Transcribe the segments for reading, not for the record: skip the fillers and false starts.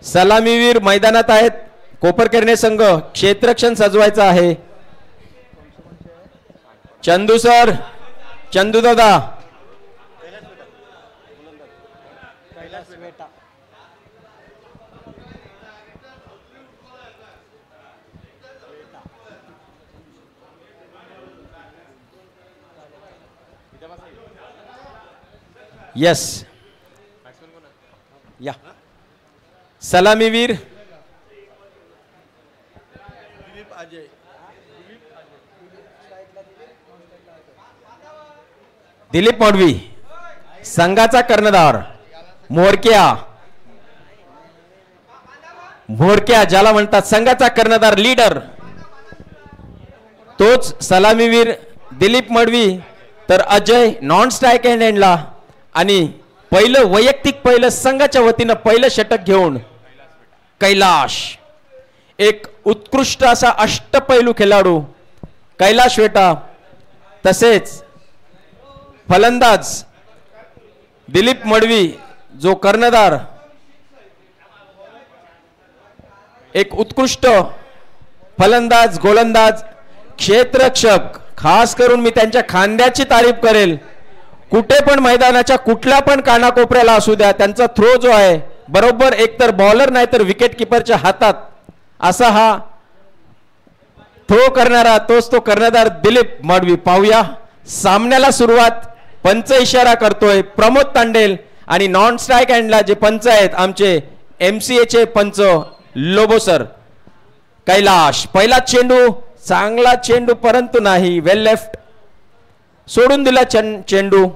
सलामीवीर मैदानात आहेत. कोपरकर्णे संघ क्षेत्ररक्षण सजवायचा आहे. चंदू सर, चंदू दादा. यस या सलामीवीर दिलीप मडवी. संघाचा कर्णधार मोरक्या. मोरक्या ज्याला म्हणतात संघाचा कर्णधार लीडर, तोच सलामीवीर दिलीप मडवी. तर अजय नॉन स्ट्राइक हँडला आणि पहिलं वैयक्तिक पहिलं संघाच्या वतीनं पहिलं षटक घेऊन कैलाश. एक उत्कृष्ट असा अष्टपैलू खेळाडू कैलाश वेटा. तसेच फलंदाज दिलीप मडवी जो कर्णधार, एक उत्कृष्ट फलंदाज, गोलंदाज, क्षेत्ररक्षक. खास करून मी त्यांच्या खांद्याची तारीफ करेल. कुठे पण मैदानाच्या कुठल्या पण कानाकोपऱ्याला असू द्या, त्यांचा थ्रो जो आहे बरोबर एकतर बॉलर नाही तर विकेट किपरच्या हातात असा हा थ्रो करणारा तोच तो कर्णधार दिलीप मडवी. पाहूया सामन्याला सुरुवात. पंच इशारा करतोय प्रमोद तांडेल आणि नॉन स्ट्राइक हँडला जे पंच आहेत आमचे MCA चे पंच लोबो सर. कैलाश पहिला चेंडू, चांगला चेंडू परंतु नाही, वेल लेफ्ट सोडून दिला चेंडू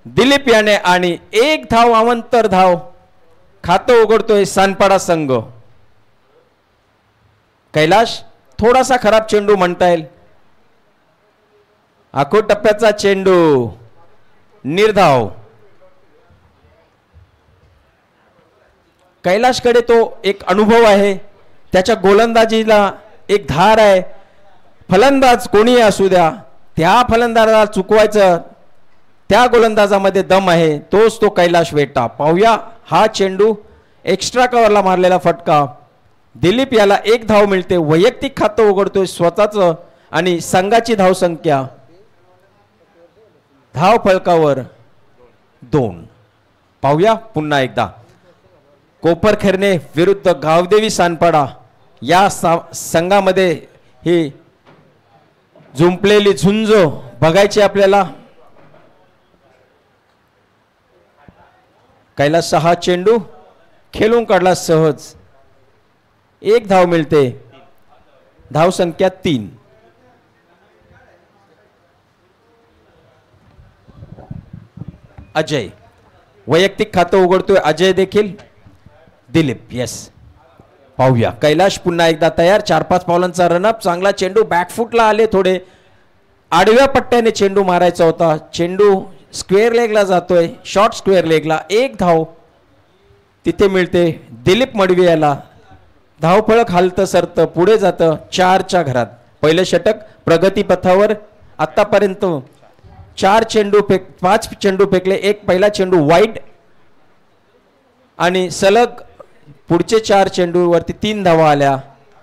दिलीप याने आणि एक धाव अवंतर धाव खातं उघडतोय सानपाडा संघ. कैलाश थोडासा खराब चेंडू म्हणता येईल. आखो टप्प्याचा चेंडू निर्धाव. कैलाशकडे तो एक अनुभव आहे, त्याच्या गोलंदाजीला एक धार आहे. फलंदाज कोणी असू द्या, त्या फलंदाजाला चुकवायचं, त्या गोलंदाजामध्ये दम आहे, तोच तो कैलाश वेटा. पाहूया हा चेंडू एक्स्ट्रा कव्हरला मारलेला फटका. दिलीप याला एक धाव मिळते. वैयक्तिक खातं उघडतोय स्वतःच आणि संघाची धावसंख्या धाव फलकावर 2. पाहूया पुन्हा एकदा कोपरखैरणे विरुद्ध गावदेवी सानपाडा या संघामध्ये ही झुंपलेली झुंज बघायची आपल्याला. कैलास हा चेंडू खेळून काढला सहज. एक धाव मिळते. धाव संख्या 3. अजय वैयक्तिक खातं उघडतोय. अजय देखील. दिलीप यस. पाहूया कैलाश पुन्हा एकदा तयार. 4-5 पावलांचा रनअप. चांगला चेंडू बॅकफुटला आले. थोडे आडव्या पट्ट्याने चेंडू मारायचा होता. चेंडू स्क्वेअर लेगला जातोय. शॉर्ट स्क्वेअर लेगला. एक धाव तिथे मिळते दिलीप मडवी याला. धावफलक हालतं सरतं पुढे जातं 4च्या घरात. पहिलं षटक प्रगती पथावर. आतापर्यंत 5 चेंडू फेकले. एक पहिला चेंडू वाईड आणि सलग पुढचे 4 चेंडूवरती 3 धावा आल्या.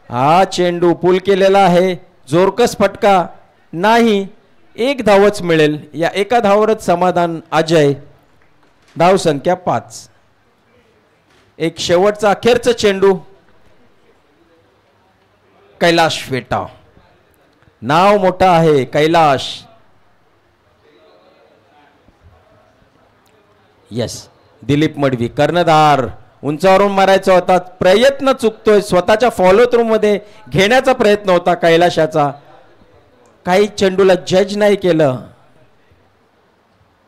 हा चेंडू पूल केलेला आहे. जोरकस फटका नाही. एक धावच मिळेल. या एका धावावरच समाधान अजय. धाव संख्या 5. एक शेवटचा अखेरचा चेंडू कैलाश वेटा. नाव मोठा आहे कैलाश. यस. दिलीप मडवी कर्णधार. उंचावरून मारायचा होता. प्रयत्न चुकतोय. स्वतःच्या फॉलो थ्रू मध्ये घेण्याचा प्रयत्न होता कैलाशाचा. काही चेंडूला जज नाही केलं.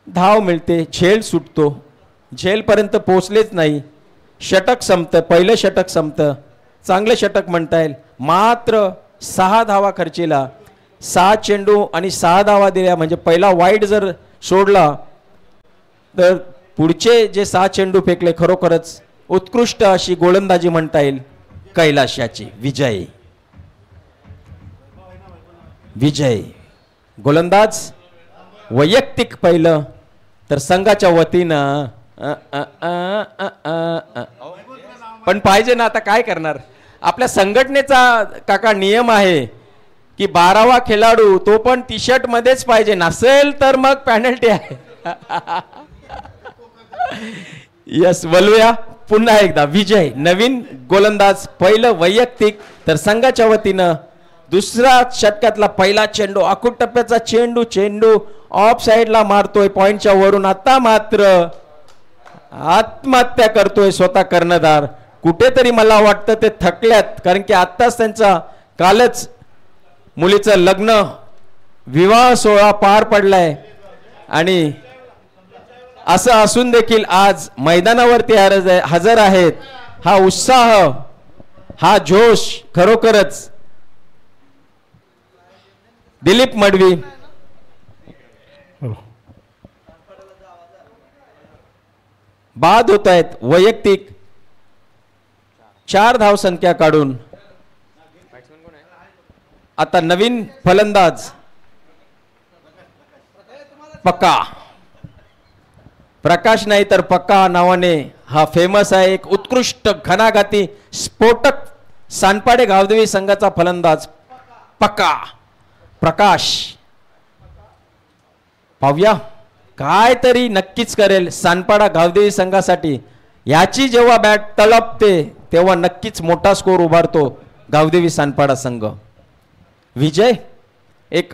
धाव मिळते. झेल सुटतो. झेलपर्यंत पोहोचलेच नाही. षटक संपतं. पहिलं षटक संपतं. चांगलं षटक म्हणता येईल. मात्र 6 धावा खर्चीला. 6 चेंडू आणि 6 धावा दिल्या म्हणजे पहिला वाईड जर सोडला तर पुढचे जे 6 चेंडू फेकले खरोखरच उत्कृष्ट अशी गोलंदाजी म्हणता येईल कैलाशाची. विजय विजय गोलंदाज वैयक्तिक पहिलं तर संघाच्या वतीनं पण पाहिजे ना, आता काय करणार. आपल्या संघटनेचा काका नियम आहे की 12वा खेळाडू तो पण टी शर्ट मध्येच पाहिजे, नसेल तर मग पेनल्टी आहे. यस, बोलूया पुन्हा एकदा. विजय नवीन गोलंदाज, पहिलं वैयक्तिक, तर संघाच्या वतीनं दुसरा षटकातला पहिला चेंडू, अकूट टप्प्याचा चेंडू ऑफ साइडला मारतोय पॉइंटच्या वरून. आता मात्र आत्महत्या करतोय स्वतः कर्णधार. कुठेतरी मला वाटतं ते थकल्यात, कारण की आत्ताच त्यांचा कालच मुलीचं लग्न, विवाह सोहळा पार पडलाय आणि असं असून देखील आज मैदानावरती हजर आहेत. हा उत्साह, हा जोश खरोखरच. दिलीप मडवी बाद होत आहेत. वैयक्तिक 4 धावसंख्या काढून आता नवीन फलंदाज पक्का, प्रकाश नाही तर पक्का नावाने हा फेमस आहे. एक उत्कृष्ट घणाघाती स्फोटक सानपाडे गावदेवी संघाचा फलंदाज पक्का प्रकाश. पाहूया काय तरी नक्कीच करेल सानपाडा गावदेवी संघासाठी. याची जेव्हा बॅट तळपते तेव्हा नक्कीच मोठा स्कोर उभारतो गावदेवी सानपाडा संघ. विजय एक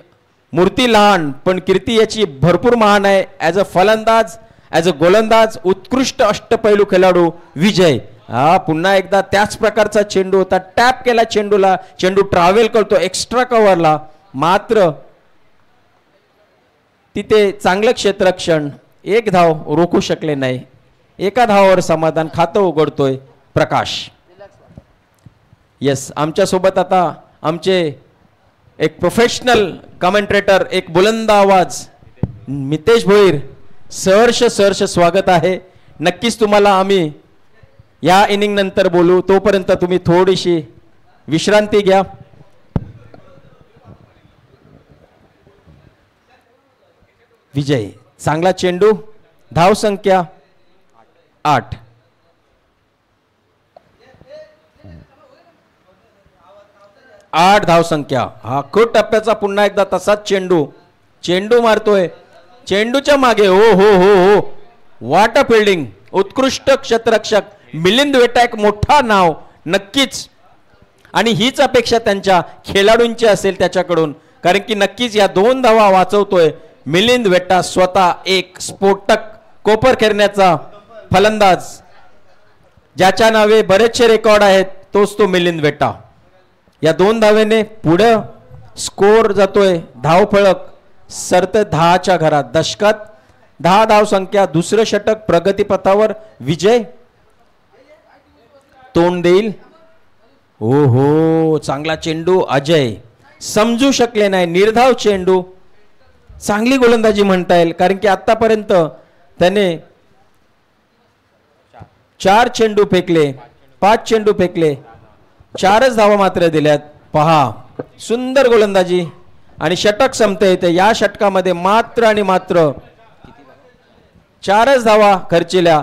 मूर्ती लहान पण कीर्ती याची भरपूर महान आहे. ॲज अ फलंदाज, ॲज अ गोलंदाज उत्कृष्ट अष्टपैलू खेळाडू विजय. हा पुन्हा एकदा त्याच प्रकारचा चेंडू होता, टॅप केला चेंडूला, चेंडू ट्रॅव्हल करतो एक्स्ट्रा कव्हरला, मात्र तिथे चांगलं क्षेत्ररक्षण, एक धाव रोखू शकले नाही. एका धावावर समाधान खातं उघडतोय प्रकाश. यस, आमच्या सोबत आता आमचे एक प्रोफेशनल कमेंट्रेटर, एक बुलंद आवाज मितेश भोईर, सहर्ष स्वागत आहे. नक्कीच तुम्हाला आम्ही या इनिंग नंतर बोलू, तोपर्यंत तुम्ही थोडीशी विश्रांती घ्या. विजय चांगला चेंडू, धाव संख्या 8. धाव संख्या. हा खूप टप्प्याचा पुन्हा एकदा तसाच चेंडू मारतोय, चेंडूच्या मागे हो हो हो हो वाट फिल्डिंग, उत्कृष्ट क्षेत्ररक्षक मिलिंद वेटा, एक मोठा नाव नक्कीच. आणि हीच अपेक्षा त्यांच्या खेळाडूंची असेल त्याच्याकडून, कारण की नक्कीच या 2 धावा वाचवतोय मिलिंद वेटा, स्वतः एक स्फोटक कोपर खेळण्याचा फलंदाज, ज्याच्या नावे बरेचसे रेकॉर्ड आहेत, तोच तो मिलिंद वेटा. या 2 धावेने पुढे स्कोर जातोय, धाव फळक सरते 10च्या घरात. दशकात 10 धाव संख्या, दुसरं षटक प्रगतीपथावर. विजय तोंड देईल. हो हो, चांगला चेंडू. अजय समजू शकले नाही, निर्धाव चेंडू. चांगली गोलंदाजी म्हणता येईल, कारण की आतापर्यंत त्याने 4 चेंडू फेकले, 5 चेंडू फेकले, 4च धावा मात्र दिल्यात. पहा सुंदर गोलंदाजी आणि षटक संपते येते. या षटकामध्ये मात्र आणि मात्र 4च धावा खर्चिल्या.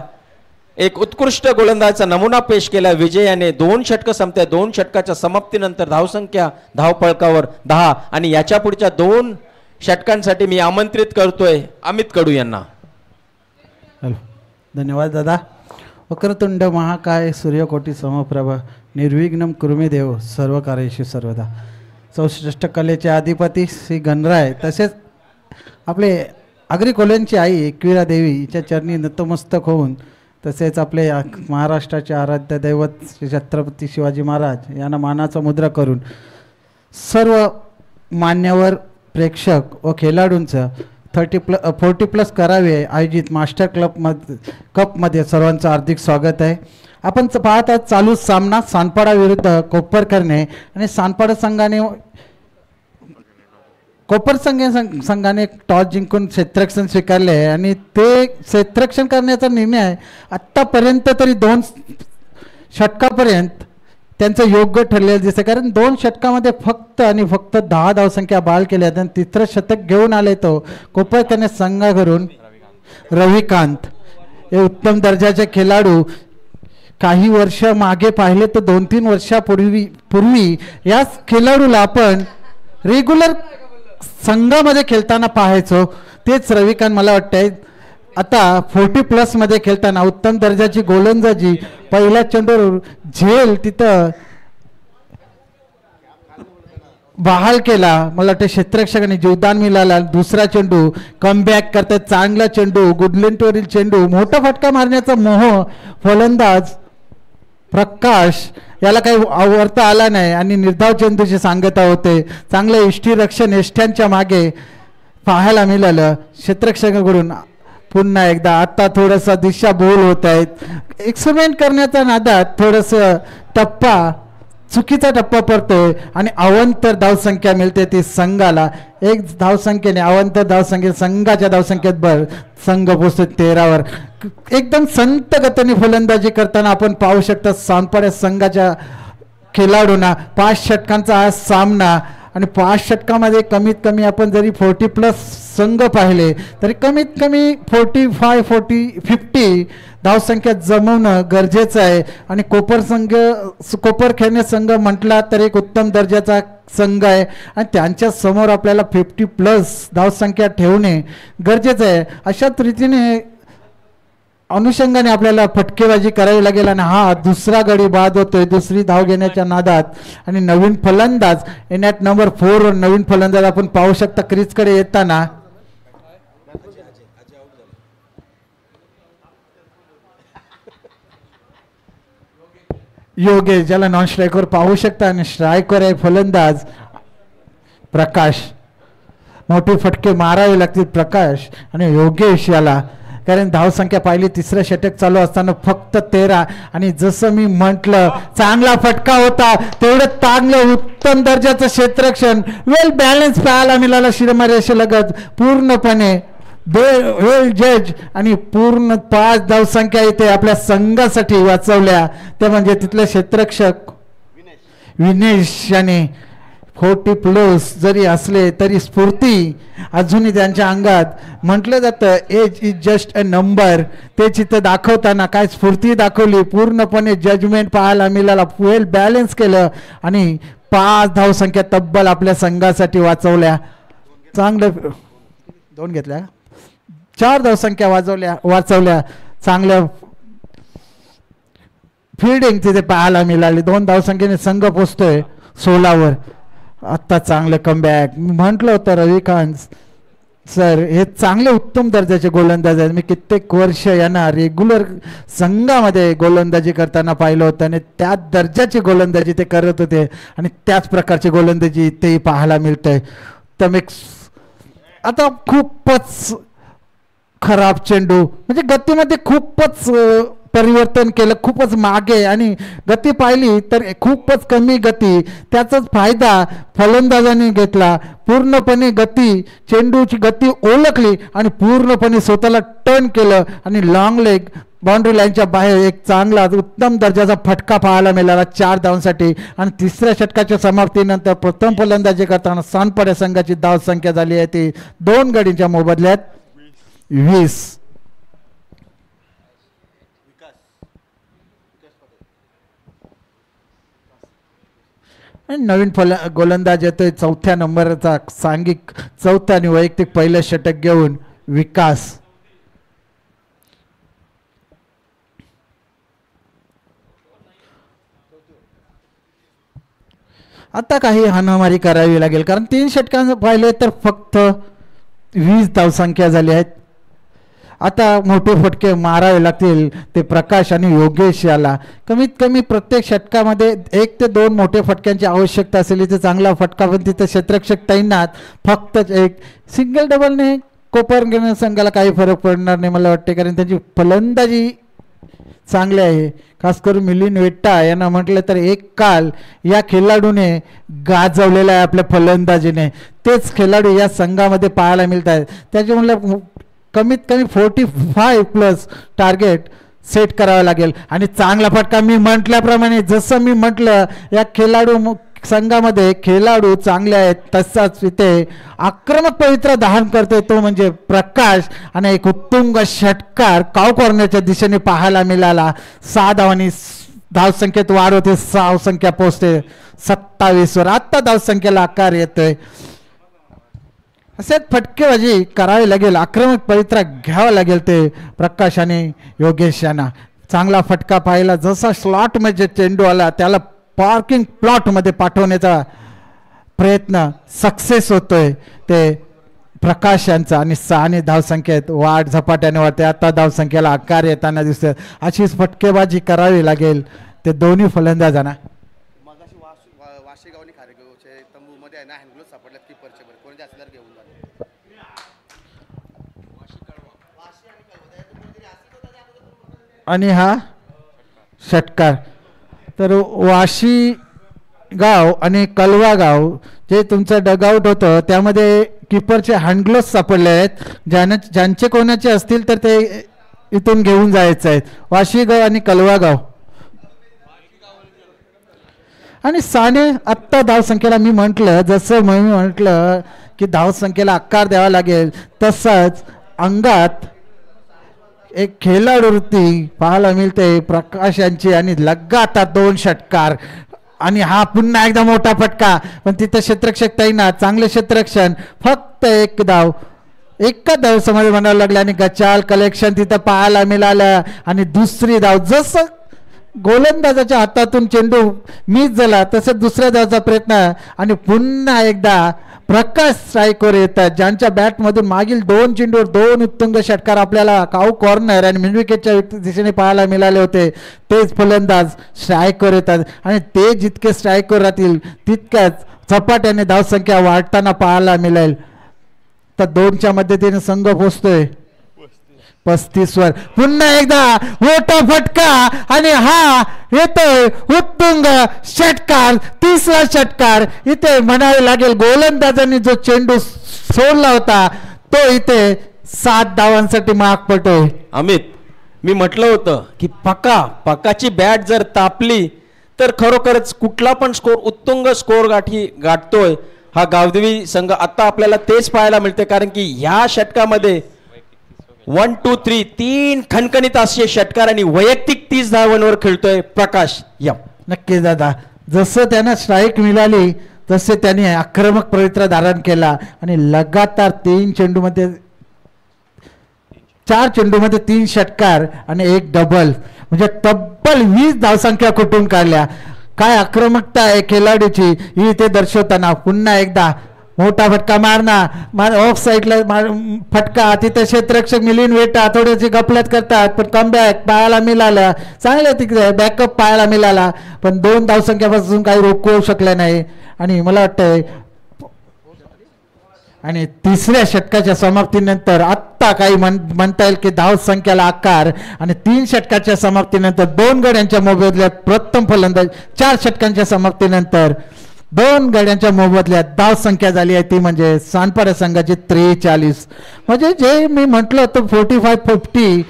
एक उत्कृष्ट गोलंदाजाचा नमुना पेश केला विजय याने. 2 षटक संपते, 2 षटकाच्या समाप्तीनंतर धावसंख्या धावफळकावर 10. आणि याच्या पुढच्या 2 षटकांसाठी मी आमंत्रित करतोय अमित कडू यांना. धन्यवाद दादा. वक्रतुंड महाकाय सूर्यकोटी समप्रभ निर्विघ्नं कुरुमे देव सर्व कार्येषु सर्वदा. 64 कलेचे अधिपती श्री गणराय, तसेच आपले आगरी कोल्यांची आई एकविरा देवी हिच्या चरणी नतमस्तक होऊन, तसेच आपले महाराष्ट्राचे आराध्य दैवत श्री छत्रपती शिवाजी महाराज यांना मानाचा मुद्रा करून सर्व मान्यवर प्रेक्षक व खेळाडूंचं 40+ करावे आयोजित मास्टर कपमध्ये सर्वांचं हार्दिक स्वागत आहे. आपण पाहत आहात चालू सामना सानपाडा विरुद्ध कोपर करणे, आणि सानपाडा संघाने कोपर संघाने टॉस जिंकून क्षेत्ररक्षण स्वीकारले आहे. आणि ते क्षेत्ररक्षण करण्याचा निर्णय आत्तापर्यंत तरी 2 षटकापर्यंत त्यांचं योग्य ठरलेलं दिसतं, कारण 2 षटकामध्ये फक्त आणि फक्त 10 धावसंख्या बाल केल्या. आणि 3रं षटक घेऊन आले तो कोपर करणे संघाकडून रविकांत, हे उत्तम दर्जाचे खेळाडू काही वर्ष मागे पाहिले तर 2-3 वर्षापूर्वी याच खेळाडूला आपण रेग्युलर संघामध्ये खेळताना पाहायचो. तेच रविकांत मला वाटतंय आता 40+ मध्ये खेळताना उत्तम दर्जाची गोलंदाजी, पहिल्या चेंडूवर झेल तिथं बहाल केला. मला वाटतं क्षेत्ररक्षकाने जीवदान मिळाला. दुसरा चेंडू कमबॅक करतात, चांगला चेंडू, गुडलेंटवरील चेंडू, मोठा फटका मारण्याचा मोह फलंदाज प्रकाश याला काही आवरता आला नाही आणि निर्धाव चेंडूची सांगता होते. चांगलं यष्टीरक्षण यष्ट्यांच्या मागे पाहायला मिळालं क्षेत्ररक्षकाकडून. पुन्हा एकदा आता थोडंसं दिशाभूल होत आहेत. एक्सपेरिमेंट करण्याच्या नादात थोडंसं चुकीचा टप्पा पडतोय आणि अवांतर धावसंख्या मिळते ती संघाला. 1 धावसंख्येने अवांतर धावसंख्येत संघाच्या धावसंख्येत भर संघ पोहोचतो 13वर. एकदम संत गतीने फलंदाजी करताना आपण पाहू शकता सानपाड्या संघाच्या खेळाडूंना 5 षटकांचा हा सामना आणि 5 षटकामध्ये कमीत कमी आपण जरी 40+ संघ पाहिले तरी कमीत कमी 45-50 धावसंख्या जमवणं गरजेचं आहे. आणि कोपरखेरणे संघ म्हटला तर एक उत्तम दर्जाचा संघ आहे आणि त्यांच्या समोर आपल्याला 50+ धावसंख्या ठेवणे गरजेचं आहे. अशाच रीतीने अनुषंगाने आपल्याला फटकेबाजी करावी लागेल. आणि हा दुसरा गडी बाद होतोय दुसरी धाव घेण्याच्या नादात. आणि नवीन फलंदाज एनॅट नंबर 4 नवीन फलंदाज आपण पाहू शकता क्रीजकडे येताना. योगेश ज्याला नॉन स्ट्रायकर पाहू शकता आणि स्ट्रायकर आहे फलंदाज प्रकाश. मोठे फटके मारावे लागतील प्रकाश आणि योगेश याला, कारण धावसंख्या पाहिली तिसरं षटक चालू असताना फक्त 13. आणि जसं मी म्हटलं चांगला फटका होता तेवढं चांगलं उत्तम दर्जाचं क्षेत्ररक्षण वेल बॅलन्स पाहायला मिळाला. शिरमारेषेलगत पूर्णपणे वेल जज आणि पूर्ण 5 धावसंख्या इथे आपल्या संघासाठी वाचवल्या. ते म्हणजे तिथले क्षेत्ररक्षक विनेश याने 40+ जरी असले तरी स्फूर्ती अजूनही त्यांच्या अंगात. म्हटलं जातं age is just a number. ते चित्र दाखवताना काय स्फूर्ती दाखवली, पूर्णपणे जजमेंट पाहायला मिळाला, वेल बॅलन्स केलं आणि 5 धावसंख्या तब्बल आपल्या संघासाठी वाचवल्या. चांगलं 2 घेतल्या, 4 धावसंख्या वाचवल्या. चांगल्या फिल्डिंग तिथे पाहायला मिळाली. 2 धावसंख्येने संघ पोचतोय 16वर. आत्ता चांगलं कमबॅक. मी म्हटलं होतं रविकांत सर हे चांगले उत्तम दर्जाचे गोलंदाज आहेत. मी कित्येक वर्ष यांना रेग्युलर संघामध्ये गोलंदाजी करताना पाहिलं होतं आणि त्याच दर्जाची गोलंदाजी ते करत होते आणि त्याच प्रकारची गोलंदाजी इथेही पाहायला मिळतंय. तर मी आता खूपच खराब चेंडू म्हणजे गतीमध्ये खूपच परिवर्तन केलं, खूपच मागे आणि गती पाहिली तर खूपच कमी गती. त्याचाच फायदा फलंदाजांनी घेतला. पूर्णपणे गती चेंडूची गती ओळखली आणि पूर्णपणे स्वतःला टर्न केलं आणि लॉंग लेग बाउंड्री लाईनच्या बाहेर एक चांगला उत्तम दर्जाचा फटका पाहायला मिळाला 4 धावांसाठी. आणि तिसऱ्या षटकाच्या समाप्तीनंतर प्रथम फलंदाजी करताना सानपाड्या संघाची धावसंख्या झाली आहे ती 2 गडींच्या मोबदल्यात 20. नवीन गोलंदाज येतोय 4थ्या नंबरचा सांघिक 4था आणि वैयक्तिक पहिलं षटक घेऊन विकास. आता काही हाणामारी करावी लागेल कारण 3 षटकांचं पाहिले तर फक्त 20 धावसंख्या झाली आहेत. आता मोठे फटके मारावे लागतील ते प्रकाश आणि योगेश याला. कमीत कमी प्रत्येक षटकामध्ये 1 ते 2 मोठे फटक्यांची आवश्यकता असेल. इथे चांगला फटका पण तिथे क्षेत्ररक्षक तैनात. फक्त एक सिंगल डबलने कोपरखेरणे संघाला काही फरक पडणार नाही मला वाटते कारण त्यांची फलंदाजी चांगली आहे. खास करून मिलिंद वेट्टा यांना म्हटलं तर एक काल या खेळाडूने गाजवलेला आहे आपल्या फलंदाजीने. तेच खेळाडू या संघामध्ये पाहायला मिळत आहेत. त्याच्यामुळे कमीत कमी 45+ टार्गेट सेट करावं लागेल. आणि चांगला फटका मी म्हटल्याप्रमाणे जसं मी म्हटलं या संघामध्ये खेळाडू चांगले आहेत, तसाच इथे आक्रमक पवित्र धारण करतोय तो म्हणजे प्रकाश आणि एक उत्तुंग षटकार काव कॉर्नरच्या दिशेने पाहायला मिळाला. 6 धावांनी धावसंख्येत वाढ होते, धावसंख्या पोहोचते 27 वर. आता धावसंख्येला आकार येतोय. असेच फटकेबाजी करावी लागेल, आक्रमक पवित्रा घ्यावा लागेल ते प्रकाश आणि योगेश यांना. चांगला फटका पाहिला, जसा स्लॉट मध्ये चेंडू आला त्याला पार्किंग प्लॉट मध्ये पाठवण्याचा प्रयत्न सक्सेस होतोय ते प्रकाश यांचा. आणि धावसंख्येत वाढ झपाट्याने वाढते. आता धावसंख्येला आकार येताना दिसतोय. अशीच फटकेबाजी करावी लागेल ते दोन्ही फलंदाजांना. वाशेगावनी खारेगावचे तंबू मध्ये आहे ना हँडग्लोव सापडल्यात कीपरचे बरं कोणी असल्यावर घेऊन जातो. आणि हा षटकार. तर वाशी गाव आणि कलवा गाव जे तुमचं डगआउट होतं त्यामध्ये कीपरचे हँडग्लोव्स सापडले आहेत. ज्यांचे कोणाचे असतील तर ते इथून घेऊन जायचं आहेत. वाशी गाव आणि कलवा गाव. आणि साने आत्ता धावसंख्येला मी म्हटलं, जसं मी म्हटलं की धावसंख्येला आकार द्यावा लागेल, तसंच अंगात एक खेळाडूवृत्ती पाहायला मिळते प्रकाश यांची. आणि लगातार 2 षटकार आणि हा पुन्हा एकदा मोठा फटका. पण तिथं क्षेत्ररक्षक तैनात, चांगले क्षेत्ररक्षण. फक्त एक धाव एका धावसमध्ये म्हणावं लागलं आणि गचाल कलेक्शन तिथं पाहायला मिळालं. आणि दुसरी धाव, जसं गोलंदाजाच्या हातातून चेंडू मिस झाला तसं दुसऱ्या धावचा प्रयत्न. आणि पुन्हा एकदा प्रकाश स्ट्राईकवर येतात, ज्यांच्या बॅटमधून मागील 2 चेंडूवर 2 उत्तुंग षटकार आपल्याला काऊ कॉर्नर आणि मिडविकेटच्या दिशेने पाहायला मिळाले होते. तेच फलंदाज स्ट्राईकवर येतात आणि ते जितके स्ट्राईकवर राहतील तितक्याच झपाट्याने धावसंख्या वाढताना पाहायला मिळेल. तर 2च्या मध्यतीने संघ पोहोचतोय 35 वर. पुन्हा एकदा मोठा फटका आणि हा येतोय उत्तुंग षटकार, 3रा षटकार. इथे म्हणावे लागेल गोलंदाजांनी जो चेंडू सोडला होता तो इथे 7 धावांसाठी माग पडतोय. अमित, मी म्हटलं होतं की पकाची बॅट जर तापली तर खरोखरच कुठला पण स्कोर उत्तुंग स्कोर गाठतोय हा गावदेवी संघ. आता आपल्याला तेच पाहायला मिळते, कारण की ह्या षटकामध्ये 1 2 3 3 खणखणीत असे षटकार आणि वैयक्तिक 30 धावांवर खेळतोय प्रकाश. या नक्की दादा, जसं त्यांना स्ट्राईक मिळाली तसे त्यांनी आक्रमक पवित्र धारण केला आणि लगातार 4 चेंडूमध्ये 3 षटकार आणि 1 डबल, म्हणजे तब्बल 20 धावसंख्या कुठून काढल्या. काय आक्रमकता आहे खेळाडूची ही ते दर्शवताना. पुन्हा एकदा मोठा फटका मारणार, ऑफ साईडला फटका. तिथे क्षेत्ररक्षक मिलिंद वेटा थोडेसे गफलत करतात, पण कमबॅक पाहायला मिळाला. चांगलं तिकडे बॅकअप पाहायला मिळाला, पण 2 धावसंख्यापासून काही रोखू शकले नाही. आणि मला वाटतंय आणि 3ऱ्या षटकाच्या समाप्तीनंतर आत्ता काही म्हणता येईल की धावसंख्याला आकार. आणि 3 षटकाच्या समाप्तीनंतर 2 गड्यांच्या मोबदल्यात प्रथम फलंदाज, 4 षटकांच्या समाप्तीनंतर 2 गड्यांच्या मोबदल्यात धावसंख्या झाली आहे ती म्हणजे सानपाडा संघाची 43. म्हणजे जे मी म्हटलं होतं 45-50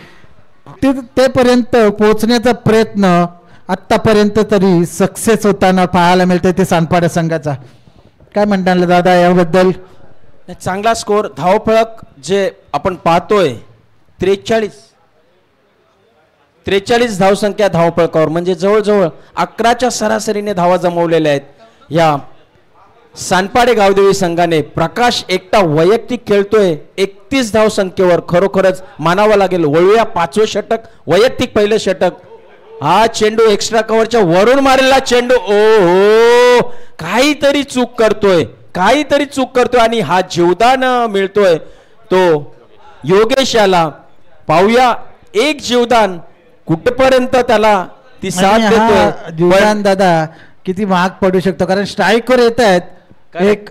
ते पर्यंत पोहोचण्याचा प्रयत्न आत्तापर्यंत तरी सक्सेस होताना पाहायला मिळते ते सानपाडा संघाचा. काय म्हणता दादा याबद्दल? चांगला स्कोर, धावफलक जे आपण पाहतोय 43 धावसंख्या धावफलकावर, म्हणजे जवळजवळ 11च्या सरासरीने धावा जमवलेल्या आहेत या सानपाडे गावदेवी संघाने. प्रकाश एकटा वैयक्तिक खेळतोय 31 धावसंख्येवर, खरोखरच मानावं लागेल. वळूया 5वं षटक, वैयक्तिक पहिलं षटक. हा चेंडू एक्स्ट्रा कव्हरच्या वरून मारलेला चेंडू, ओ काहीतरी चूक करतोय आणि हा जीवदान मिळतोय तो योगेश याला. पाहूया एक जीवदान कुठपर्यंत त्याला ती साथ देतोय. जीवदान दादा किती महाग पडू शकतो, कारण स्ट्राईकवर येत आहेत एक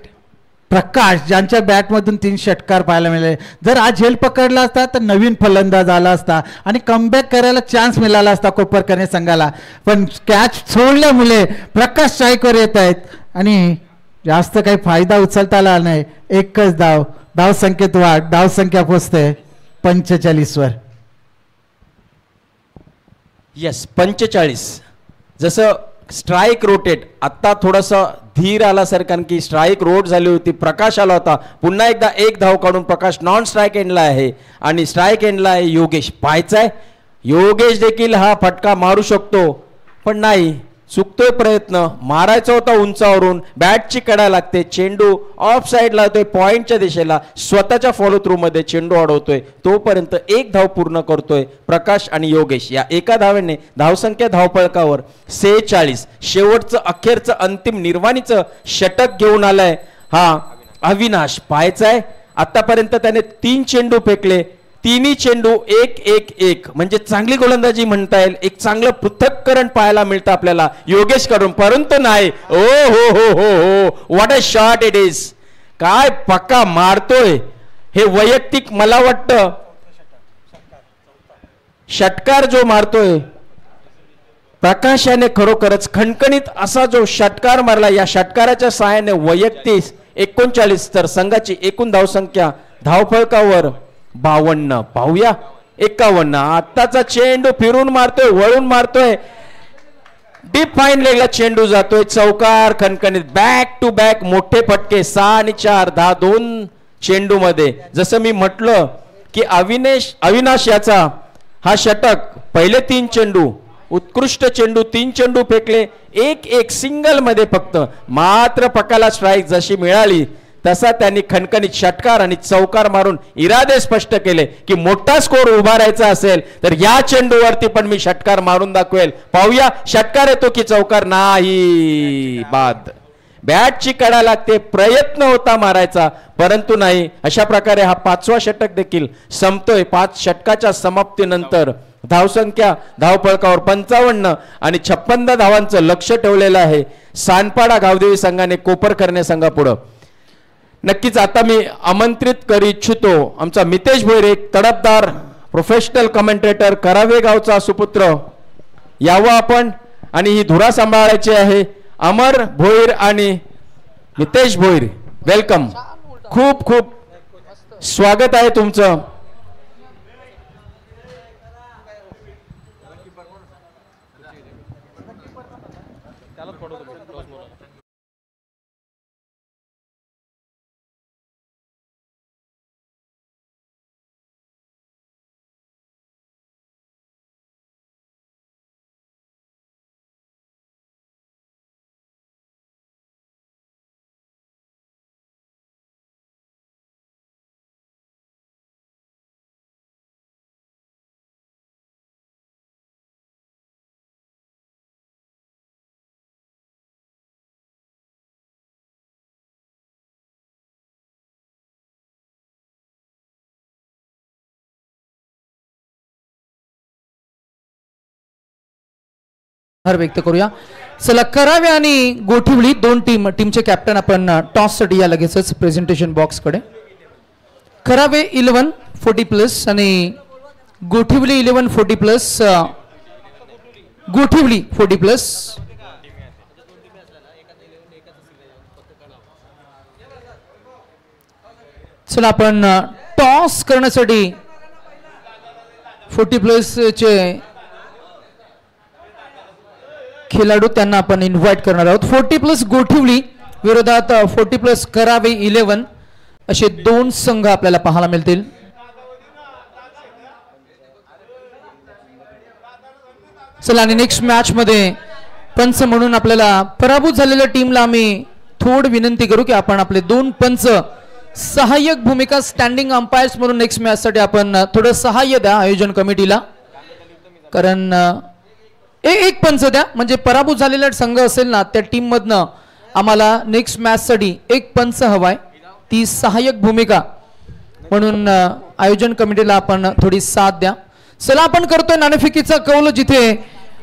प्रकाश ज्यांच्या बॅटमधून 3 षटकार पाहायला मिळाले. जर आज झेल पकडला असता तर नवीन फलंदाज आला असता आणि कमबॅक करायला चान्स मिळाला असता कोपरकरणे संघाला. पण कॅच सोडल्यामुळे प्रकाश स्ट्राईकवर येत आहेत आणि जास्त काही फायदा उचलता आला नाही. एकच धावसंख्येत वाढ, धावसंख्या पोचते 45 वर. यस 45. जसं स्ट्राईक रोटेट आता थोडंसं धीर आला सर, कारण की स्ट्राईक रोड झाली होती, प्रकाश आला होता. पुन्हा एकदा एक धाव काढून प्रकाश नॉन स्ट्राईक एंडला आहे आणि स्ट्राईक एंडला आहे योगेश. पाहायचाय योगेश देखील हा फटका मारू शकतो, पण नाही, चुकतोय प्रयत्न. मारायचा होता उंचावरून, बॅटची कडा लागते, चेंडू ऑफ साईडला होतोय पॉइंटच्या दिशेला, स्वतःच्या फॉलो थ्रू मध्ये चेंडू अडवतोय. तोपर्यंत एक धाव पूर्ण करतोय प्रकाश आणि योगेश. या एका धावेने धावसंख्या धावपळकावर 46. शेवटचं अखेरचं अंतिम निर्वाणीचं षटक घेऊन आलाय हा अविनाश. पाहायचाय आतापर्यंत त्याने 3 चेंडू फेकले, तिन्ही चेंडू 1-1-1, म्हणजे चांगली गोलंदाजी म्हणता येईल. एक चांगलं पृथक्करण पाहायला मिळतं आपल्याला योगेश कडून, परंतु नाही. ओ हो हो हो हो, what a shot it is. काय पक्का मारतोय हे. वैयक्तिक मला वाटतं षटकार जो मारतोय प्रकाश याने खरोखरच खणखणीत असा जो षटकार मारला, या षटकाराच्या सहाय्याने वैयक्तिक 39, तर संघाची एकूण धावसंख्या धावफलकावर 52. पाहूया 51. आत्ताचा चेंडू फिरून मारतोय, वळून मारतोय, डीप फाईन लेगला चेंडू जातोय, चौकार खणखणीत, बॅक टू बॅक मोठे फटके. 6 आणि 4, 10, 2 चेंडू मध्ये. जसं मी म्हटलं की अविनाश याचा हा षटक, पहिले 3 चेंडू उत्कृष्ट चेंडू, 3 चेंडू फेकले, 1-1 सिंगल मध्ये फक्त. मात्र पकाला स्ट्राईक जशी मिळाली तसा त्यांनी खणखणीत षटकार आणि चौकार मारून इरादे स्पष्ट केले की मोठा स्कोर उभारायचा असेल तर या चेंडूवरती पण मी षटकार मारून दाखवेल. पाहूया षटकार येतो की चौकार. नाही, बाद. बॅटची कडा लागते, प्रयत्न होता मारायचा परंतु नाही. अशा प्रकारे हा 5वा षटक देखील संपतोय. 5 षटकाच्या समाप्तीनंतर धावसंख्या धावफलकावर 55 आणि 56 धावांचं लक्ष ठेवलेलं आहे सानपाडा गावदेवी संघाने कोपरकर्णे संघापुढं. नक्कीच आता मी आमंत्रित करू इच्छितो आमचा मितेश भोईर, एक तडफदार प्रोफेशनल कमेंटेटर, करावे गावचा सुपुत्र, यावं आपण आणि ही धुरा सांभाळायची आहे. अमर भोईर आणि मितेश भोईर, वेलकम. खूप खूप स्वागत आहे तुमचं. व्यक्त करूया. चला, करावे आणि गोठिवली दोन टीमचे कॅप्टन आपण टॉस साठी या लगेचच प्रेझेंटेशन बॉक्स कडे. करावे 1140+ आणि गोठिवली 1140+. गोठिवली 40+. चला, आपण टॉस करण्यासाठी 40+ चे खेळाडू त्यांना आपण इन्व्हाइट करणार आहोत. 40+ गोठिवली विरोधात 40+ करावे 11 असे 2 संघ आपल्याला पाहायला मिळतील. चला, आणि नेक्स्ट मॅच मध्ये पंच म्हणून आपल्याला पराभूत झालेल्या टीमला आम्ही थोडी विनंती करू की आपण आपले 2 पंच सहाय्यक भूमिका, स्टँडिंग अंपायर्स म्हणून नेक्स्ट मॅच साठी आपण थोडं सहाय्य द्या आयोजन कमिटीला. कारण एक पंच द्या, म्हणजे पराभूत झालेला संघ असेल ना त्या टीम मधनं आम्हाला नेक्स्ट मॅच साठी एक पंच हवाय, ती सहाय्यक भूमिका म्हणून आयोजन कमिटीला आपण थोडी साथ द्या. चला, आपण करतोय नाणेफेकीचा कौल, जिथे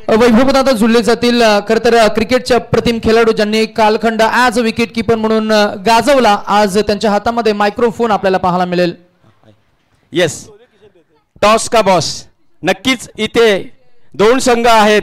वैभवदादा जुळले जातील. खरं तर क्रिकेटच्या प्रतिम खेळाडू ज्यांनी एक कालखंड ॲज अ विकेट कीपर म्हणून गाजवला, आज त्यांच्या हातामध्ये मायक्रोफोन आपल्याला पाहायला मिळेल. येस, टॉस का बॉस. नक्कीच इथे 2 संघ आहेत,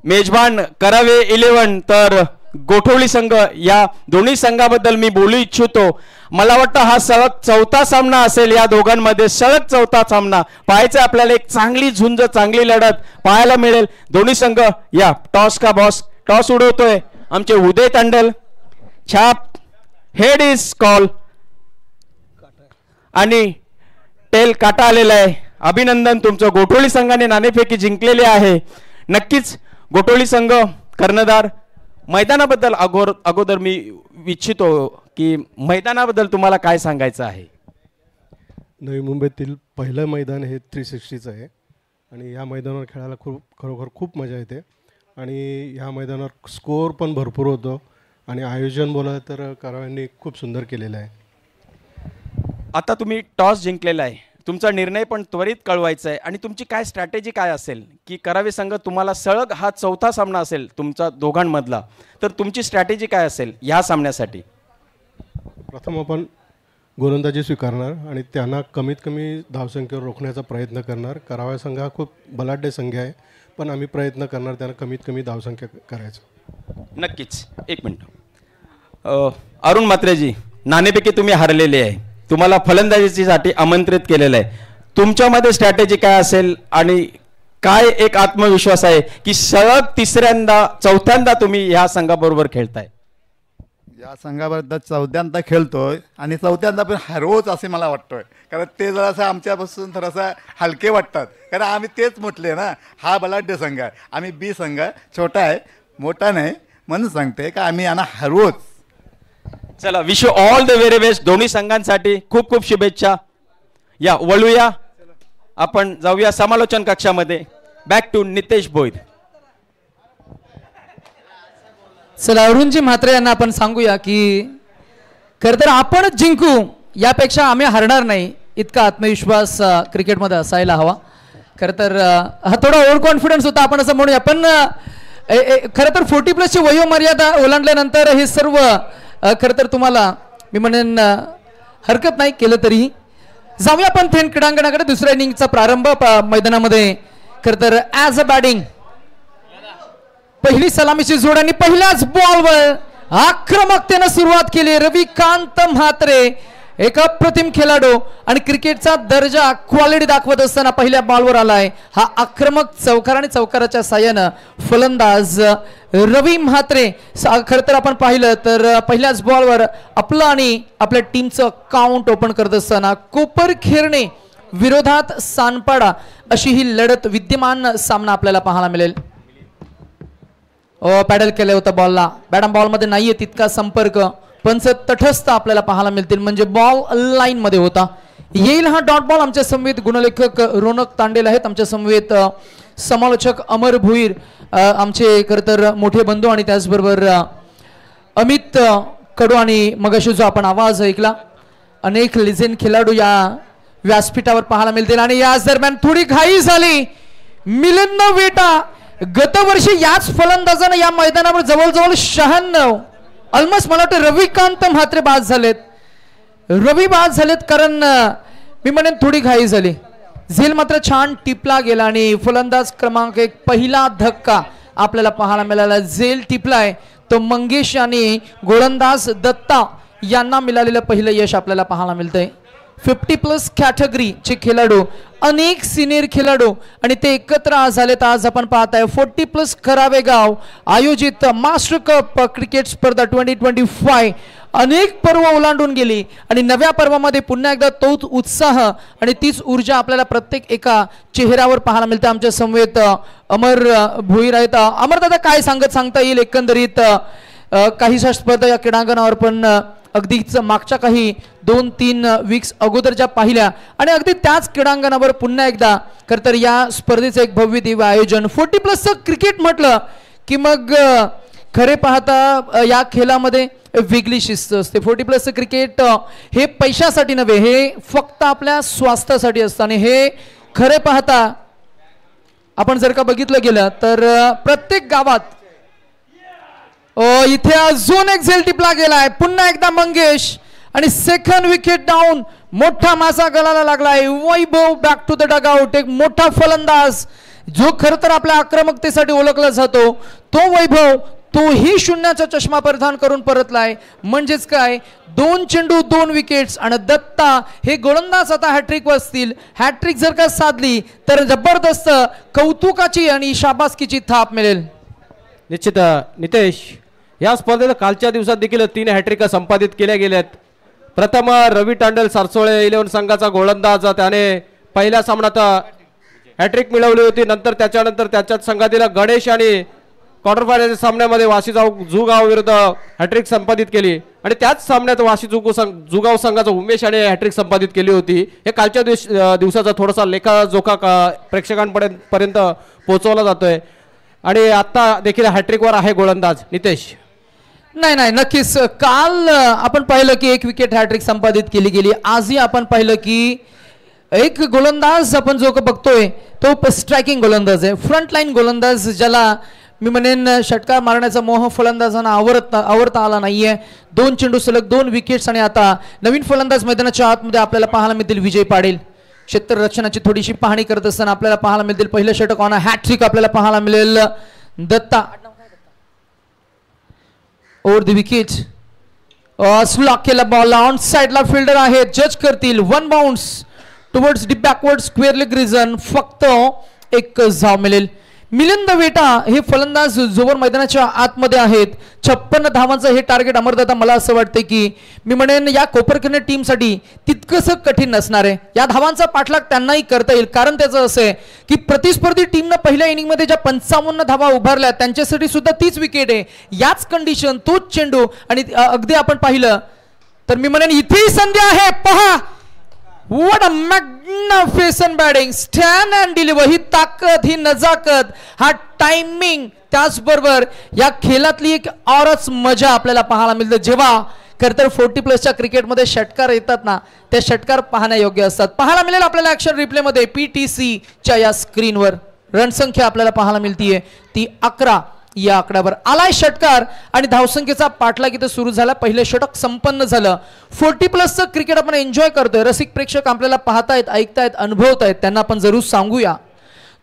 मेजबान करावे 11 तर गोठवली संघ. या दोन्ही संघाबद्दल मी बोलू इच्छितो. मला वाटतं हा सलग 4था सामना असेल या दोघांमध्ये, सलग 4था सामना पाहायचा आपल्याला. एक चांगली झुंज, चांगली लढत पाहायला मिळेल. दोन्ही संघ या टॉस का बॉस. टॉस उडवतोय आमचे उदय तांडल. छाप हेड इज कॉल आणि टेल काटा आलेला आहे. अभिनंदन तुमचं. गोठोळी संघाने नाणेफेकी जिंकलेली आहे. नक्कीच गोठोळी संघ कर्णधार मैदानाबद्दल अगोदर मी इच्छितो की मैदानाबद्दल तुम्हाला काय सांगायचं आहे. नवी मुंबईतील पहिलं मैदान हे 360चं आहे आणि ह्या मैदानावर खेळायला खरोखर खूप मजा येते आणि ह्या मैदानावर स्कोअर पण भरपूर होतो आणि आयोजन बोलायला तर कारवायांनी खूप सुंदर केलेलं आहे. आता तुम्ही टॉस जिंकलेला आहे. तुमचा निर्णय पण त्वरित कळवायचा आहे आणि तुमची काय स्ट्रॅटेजी काय असेल की करावे संघ तुम्हाला सलग हा चौथा सामना असेल तुमचा दोघांमधला, तर तुमची स्ट्रॅटेजी काय असेल ह्या सामन्यासाठी. प्रथम आपण गोलंदाजी स्वीकारणार आणि त्यांना कमीत कमी धावसंख्येवर रोखण्याचा प्रयत्न करणार. करावा संघ हा खूप बलाढ्य संघ आहे पण आम्ही प्रयत्न करणार त्यांना कमीत कमी धावसंख्या करायचं. नक्कीच. एक मिनिट. अरुण म्हात्रेजी, नाणेफेकी तुम्ही हरलेले आहे. तुम्हाला फलंदाजीसाठी आमंत्रित केलेलं आहे. तुमच्यामध्ये स्ट्रॅटेजी काय असेल आणि काय एक आत्मविश्वास आहे की सलग तिसऱ्यांदा चौथ्यांदा तुम्ही ह्या संघाबरोबर खेळताय. या संघाबरोबर चौथ्यांदा खेळतोय आणि चौथ्यांदा पण हरवूच असे मला वाटतोय, कारण ते जरासं आमच्यापासून थोडासा हलके वाटतात, कारण आम्ही तेच म्हटले ना, हा बलाढ्य संघ आहे, आम्ही बी संघ छोटा आहे मोठा नाही, म्हणून सांगते का आम्ही यांना हरवूच. चला, wish you all the very best. दोन्ही संघांसाठी खूप खूप शुभेच्छा. या वळूया, आपण जाऊया समालोचन कक्षामध्ये. Back to Nitesh Bhoir. चला, अरुणजी म्हात्रे यांना आपण सांगूया की खरं तर आपणच जिंकू यापेक्षा आम्ही हरणार नाही इतका आत्मविश्वास क्रिकेटमध्ये असायला हवा. खरं तर हा थोडा ओव्हर कॉन्फिडन्स होता आपण असं म्हणूया, पण खरं तर 40+ वयोमर्यादा ओलांडल्यानंतर हे सर्व खरं तर तुम्हाला मी म्हणेन हरकत नाही केलं तरीही. जाऊया आपण थेट क्रीडांगणाकडे. दुसऱ्या इनिंगचा प्रारंभ मैदानामध्ये खरं तर ॲज अ बॅटिंग पहिली सलामीची जोड आणि पहिल्याच बॉलवर आक्रमकतेनं सुरुवात केली रविकांत म्हात्रे, एक अप्रतिम खेळाडू आणि क्रिकेटचा दर्जा क्वालिटी दाखवत असताना पहिल्या बॉलवर आलाय हा आक्रमक चौकार आणि चौकाराच्या साह्यानं फलंदाज रवी म्हात्रे. खरं तर आपण पाहिलं तर पहिल्याच बॉलवर आपलं आणि आपल्या टीमचं काउंट ओपन करत असताना कोपरखेरणे विरोधात सानपाडा अशी ही लढत विद्यमान सामना आपल्याला पाहायला मिळेल. पॅडल केलं होतं बॉलला, बॅटम बॉलमध्ये नाहीये तितका संपर्क, पंच तटस्थ आपल्याला पाहायला मिळतील म्हणजे बॉल लाईन मध्ये होता. येईल हा डॉट बॉल. आमच्या समवेत गुणलेखक रोनक तांडेल आहेत, आमच्या समवेत समालोचक अमर भोईर, आमचे खरं तर मोठे बंधू आणि त्याचबरोबर अमित कडू आणि मगाशी जो आपण आवाज ऐकला अनेक लिजेंड खेळाडू या व्यासपीठावर पाहायला मिळतील. आणि याच दरम्यान थोडी घाई झाली. मिलिंद वेटा गतवर्षी याच फलंदाजानं या मैदानावर जवळजवळ 96 ऑलमोस्ट मला वाटतं रविकांत म्हात्रे बाद झालेत. रवी बाद झालेत कारण मी म्हणेन थोडी घाई झाली. झेल मात्र छान टिपला गेला आणि फलंदाज क्रमांक 1 पहिला धक्का आपल्याला पाहायला मिळाला. झेल टिपलाय तो मंगेश आणि गोलंदाज दत्ता यांना मिळालेलं पहिलं यश आपल्याला पाहायला मिळतंय. 50+ कॅटेगरीचे खेळाडू, अनेक सिनियर खेळाडू आणि ते एकत्र आज झालेत. आज आपण पाहताय 40+ करावे गाव आयोजित मास्टर कप क्रिकेट स्पर्धा 2025 अनेक पर्व ओलांडून गेली आणि नव्या पर्वामध्ये पुन्हा एकदा तोच उत्साह आणि तीच ऊर्जा आपल्याला प्रत्येक एका चेहऱ्यावर पाहायला मिळते. आमच्या समवेत अमर भोईर आहेत. अमर दादा, काय सांगता येईल एकंदरीत काहीशा स्पर्धा या क्रीडांगणावर पण अगदीच मागच्या काही 2-3 वीक्स अगोदर ज्या पाहिल्या आणि अगदी त्याच क्रीडांगणावर पुन्हा एकदा खरं तर या स्पर्धेचं एक भव्य दिव्य आयोजन. 40+ क्रिकेट म्हटलं की मग खरे पाहता या खेळामध्ये वेगळी शिस्त असते. 40+ क्रिकेट हे पैशासाठी नव्हे, हे फक्त आपल्या स्वास्थ्यासाठी असतं आणि हे खरे पाहता आपण जर का बघितलं गेलं तर प्रत्येक गावात इथे अजून एक झेल टिपला गेलाय. पुन्हा एकदा मंगेश आणि सेकंड विकेट डाऊन. मोठा मासा गळाला लागलाय. वैभव बॅक टू द डगआउट. एक मोठा फलंदाज जो खरं तर आपल्या आक्रमकतेसाठी ओळखला जातो तो वैभव, तोही शून्याचा चष्मा परिधान करून परतलाय. म्हणजेच काय, 2 चेंडू 2 विकेट्स आणि दत्ता हे गोलंदाज आता हॅट्रिक वाजतील. हॅट्रिक जर का साधली तर जबरदस्त कौतुकाची आणि शाबासकीची थाप मिळेल. निश्चित नितेश, या स्पर्धेत कालच्या दिवसात देखील 3 हॅट्रिक संपादित केल्या गेल्यात. प्रथम रवी टांडल सरसोळे 11 संघाचा गोलंदाज, त्याने पहिल्या सामन्यात हॅट्रिक मिळवली होती. नंतर त्याच्यानंतर त्याच्याच संघातील गणेश आणि क्वार्टर फायनलच्या सामन्यामध्ये वाशी जुगाव विरुद्ध हॅट्रिक संपादित केली आणि त्याच सामन्यात वाशी जुगाव संघाचा उमेश याने हॅट्रिक संपादित केली होती. हे कालच्या दिवसाचा थोडासा लेखाजोखा प्रेक्षकांपर्यंत पोहोचवला जातोय आणि आता देखील हॅट्रिकवर आहे गोलंदाज नितेश. नाही नक्कीच काल आपण पाहिलं की 1 विकेट हॅट्रिक संपादित केली गेली. आजही आपण पाहिलं की एक गोलंदाज आपण जो बघतोय तो स्ट्रायकिंग गोलंदाज आहे, फ्रंट लाईन गोलंदाज, ज्याला मी म्हणेन षटकार मारण्याचा मोह फलंदाजांना आवरता आला नाहीये. 2 चेंडू सलग 2 विकेट्स आणि आता नवीन फलंदाज मैदानाच्या आतमध्ये आपल्याला पाहायला मिळतील विजय पाटील. क्षेत्ररक्षणाची थोडीशी पाहणी करत असताना आपल्याला पाहायला मिळतील पहिलं षटक ऑन हॅट्रिक आपल्याला पाहायला मिळेल. Datta over the wicket, slog केला बॉल, ऑन साइडला फिल्डर आहे, जज करतील. 1 bounce towards the backward square leg region, फक्त 1 धाव मिळेल. मिलिंद वेटा हे फलंदाज जोवर मैदानाच्या आतमध्ये आहेत. 56 धावांचं हे टार्गेट अमरदाता मला असं वाटतं की मी म्हणेन या कोपरखंड टीमसाठी तितकंसं कठीण नसणार आहे. या धावांचा पाठलाग त्यांनाही करता येईल, कारण त्याचं असं आहे की प्रतिस्पर्धी टीमनं पहिल्या इनिंगमध्ये ज्या 55 धावा उभारल्या त्यांच्यासाठी सुद्धा तीच विकेट आहे. याच कंडिशन, तोच चेंडू आणि अगदी आपण पाहिलं तर मी म्हणेन इथेही संधी आहे. पहा What a magnificent batting, stand and deliver. ही ताकद, ही नजाकत, हा टायमिंग, त्याचबरोबर या खेळातली एक औरच मजा आपल्याला पाहायला मिळते जेव्हा खरंतर 40+ क्रिकेटमध्ये षटकार येतात ना, ते षटकार पाहण्यायोग्य असतात. पाहायला मिळेल आपल्याला ॲक्शन रिप्लेमध्ये PTCच्या या स्क्रीनवर रणसंख्या आपल्याला पाहायला मिळतीये ती 11 या आकड्यावर आलाय षटकार आणि धावसंख्येचा पाठलाग इथं सुरू झाला. पहिलं षटक संपन्न झालं. 40+ क्रिकेट आपण एन्जॉय करतोय. रसिक प्रेक्षक आपल्याला पाहतायत, ऐकतायत, अनुभवतायत, त्यांना आपण जरूर सांगूया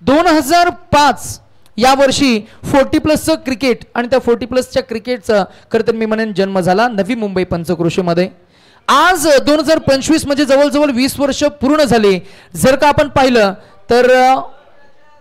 2005 या वर्षी 40+ क्रिकेट आणि त्या 40+ क्रिकेटचा खरं तर मी म्हणेन जन्म झाला नवी मुंबई पंचक्रोशीमध्ये. आज 2025 म्हणजे जवळजवळ 20 वर्ष पूर्ण झाली. जर का आपण पाहिलं तर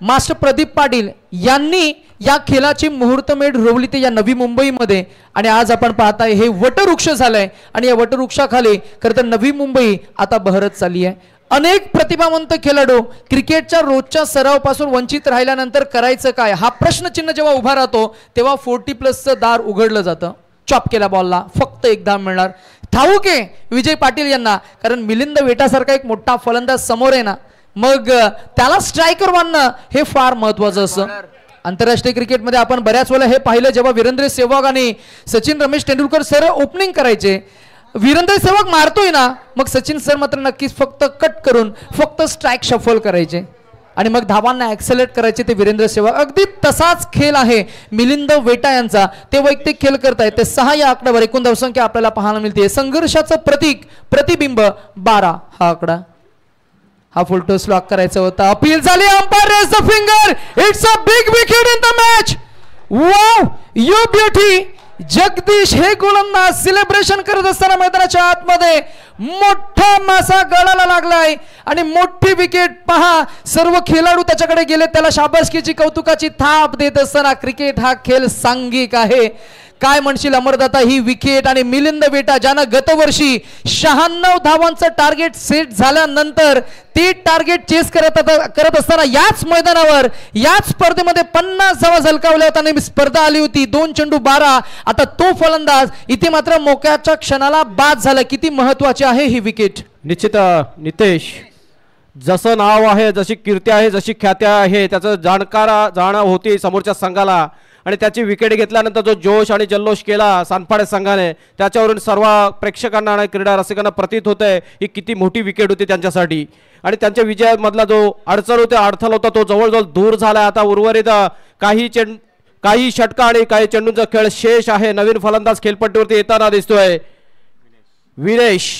मास्टर प्रदीप पाटील यांनी या खेळाची मुहूर्तमेढ रोवली ते या नवी मुंबईमध्ये आणि आज आपण पाहताय हे वटवृक्ष झालंय आणि या वटवृक्षाखाली खरं तर नवी मुंबई आता बहरत चालली आहे. अनेक प्रतिभावंत खेळाडू क्रिकेटच्या रोजच्या सरावापासून वंचित राहिल्यानंतर करायचं काय हा प्रश्नचिन्ह जेव्हा उभा राहतो तेव्हा 40+ दार उघडलं जातं. चॉप केल्या बॉलला फक्त 1 धाव मिळणार. ठाऊक आहे विजय पाटील यांना, कारण मिलिंद वेटासारखा एक मोठा फलंदाज समोर आहे ना, मग त्याला स्ट्रायकर बांधणं हे फार महत्वाचं असतं. आंतरराष्ट्रीय क्रिकेटमध्ये आपण बऱ्याच वेळा हे पाहिलं जेव्हा वीरेंद्र सेहवाग आणि सचिन रमेश तेंडुलकर सर ओपनिंग करायचे, वीरेंद्र सेहवाग मारतोय ना, मग सचिन सर मात्र नक्कीच फक्त कट करून फक्त स्ट्राइक शफल करायचे आणि मग धावांना ऍक्सेलेट करायचे ते वीरेंद्र सेहवाग. अगदी तसाच खेळ आहे मिलिंद वेटा यांचा. ते वैयक्तिक खेळ करतायत. ते 6 या आकड्यावर एकूण धावसंख्या आपल्याला पाहायला मिळते. संघर्षाचं प्रतीक, प्रतिबिंब 12 हा आकडा. हा फुलटॉस लॉक करायचा होता. अपील झाली. Umpire raise the finger. It's a big wicket in the match. Wow, you beauty. Jagdish हे गोलंदाज सेलिब्रेशन करत असताना मैदानाच्या आतमध्ये मोठा मासा गळाला लागलाय आणि मोठी विकेट पहा. सर्व खेळाडू त्याच्याकडे गेले, त्याला शाबासकीची कौतुकाची थाप देत असताना. क्रिकेट हा खेळ सांघिक आहे. काय म्हणशील अमरदाता, ही विकेट आणि मिलिंद वेटा ज्यानं गतवर्षी 96 धावांचं टार्गेट सेट झाल्यानंतर ते टार्गेट चेस करत असताना याच मैदानावर याच स्पर्धेमध्ये 50 धावा झलकावल्या होत्या आणि स्पर्धा आली होती 2 चेंडू 12. आता तो फलंदाज इथे मात्र मोक्याच्या क्षणाला बाद झाला. किती महत्वाची आहे ही विकेट. निश्चित नितेश, जसं नाव आहे, जशी कीर्ती आहे, जशी ख्याती आहे, त्याचं जाणं होती समोरच्या संघाला आणि त्याची विकेट घेतल्यानंतर जो जोश आणि जल्लोष केला सानपाडे संघाने, त्याच्यावरून सर्व प्रेक्षकांना आणि क्रीडा रसिकांना प्रतीत होतंय ही किती मोठी विकेट होती त्यांच्यासाठी आणि त्यांच्या विजयामधला जो अडचण होते, अडथळ होता, तो जवळजवळ दूर झाला. आता उर्वरित काही षटका आणि काही चेंडूंचा खेळ शेष आहे. नवीन फलंदाज खेळपट्टीवरती येताना दिसतोय विनेश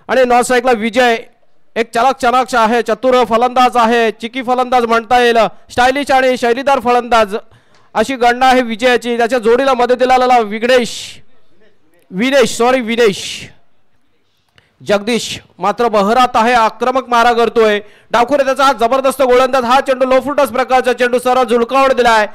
आणि नॉन स्ट्राईकला विजय. एक चालाक आहे, चतुर फलंदाज आहे, चिकी फलंदाज म्हणता येईल, स्टायलिश आणि शैलीदार फलंदाज अशी गणना आहे विजयाची. त्याच्या जोडीला मदतीला आलेला विनेश जगदीश मात्र बहरात आहे, आक्रमक मारा करतोय. डावखुरे त्याचा हा जबरदस्त गोलंदाज. हा चेंडू लो फुटस प्रकारचा चेंडू सरळ झुलकावून दिलाय.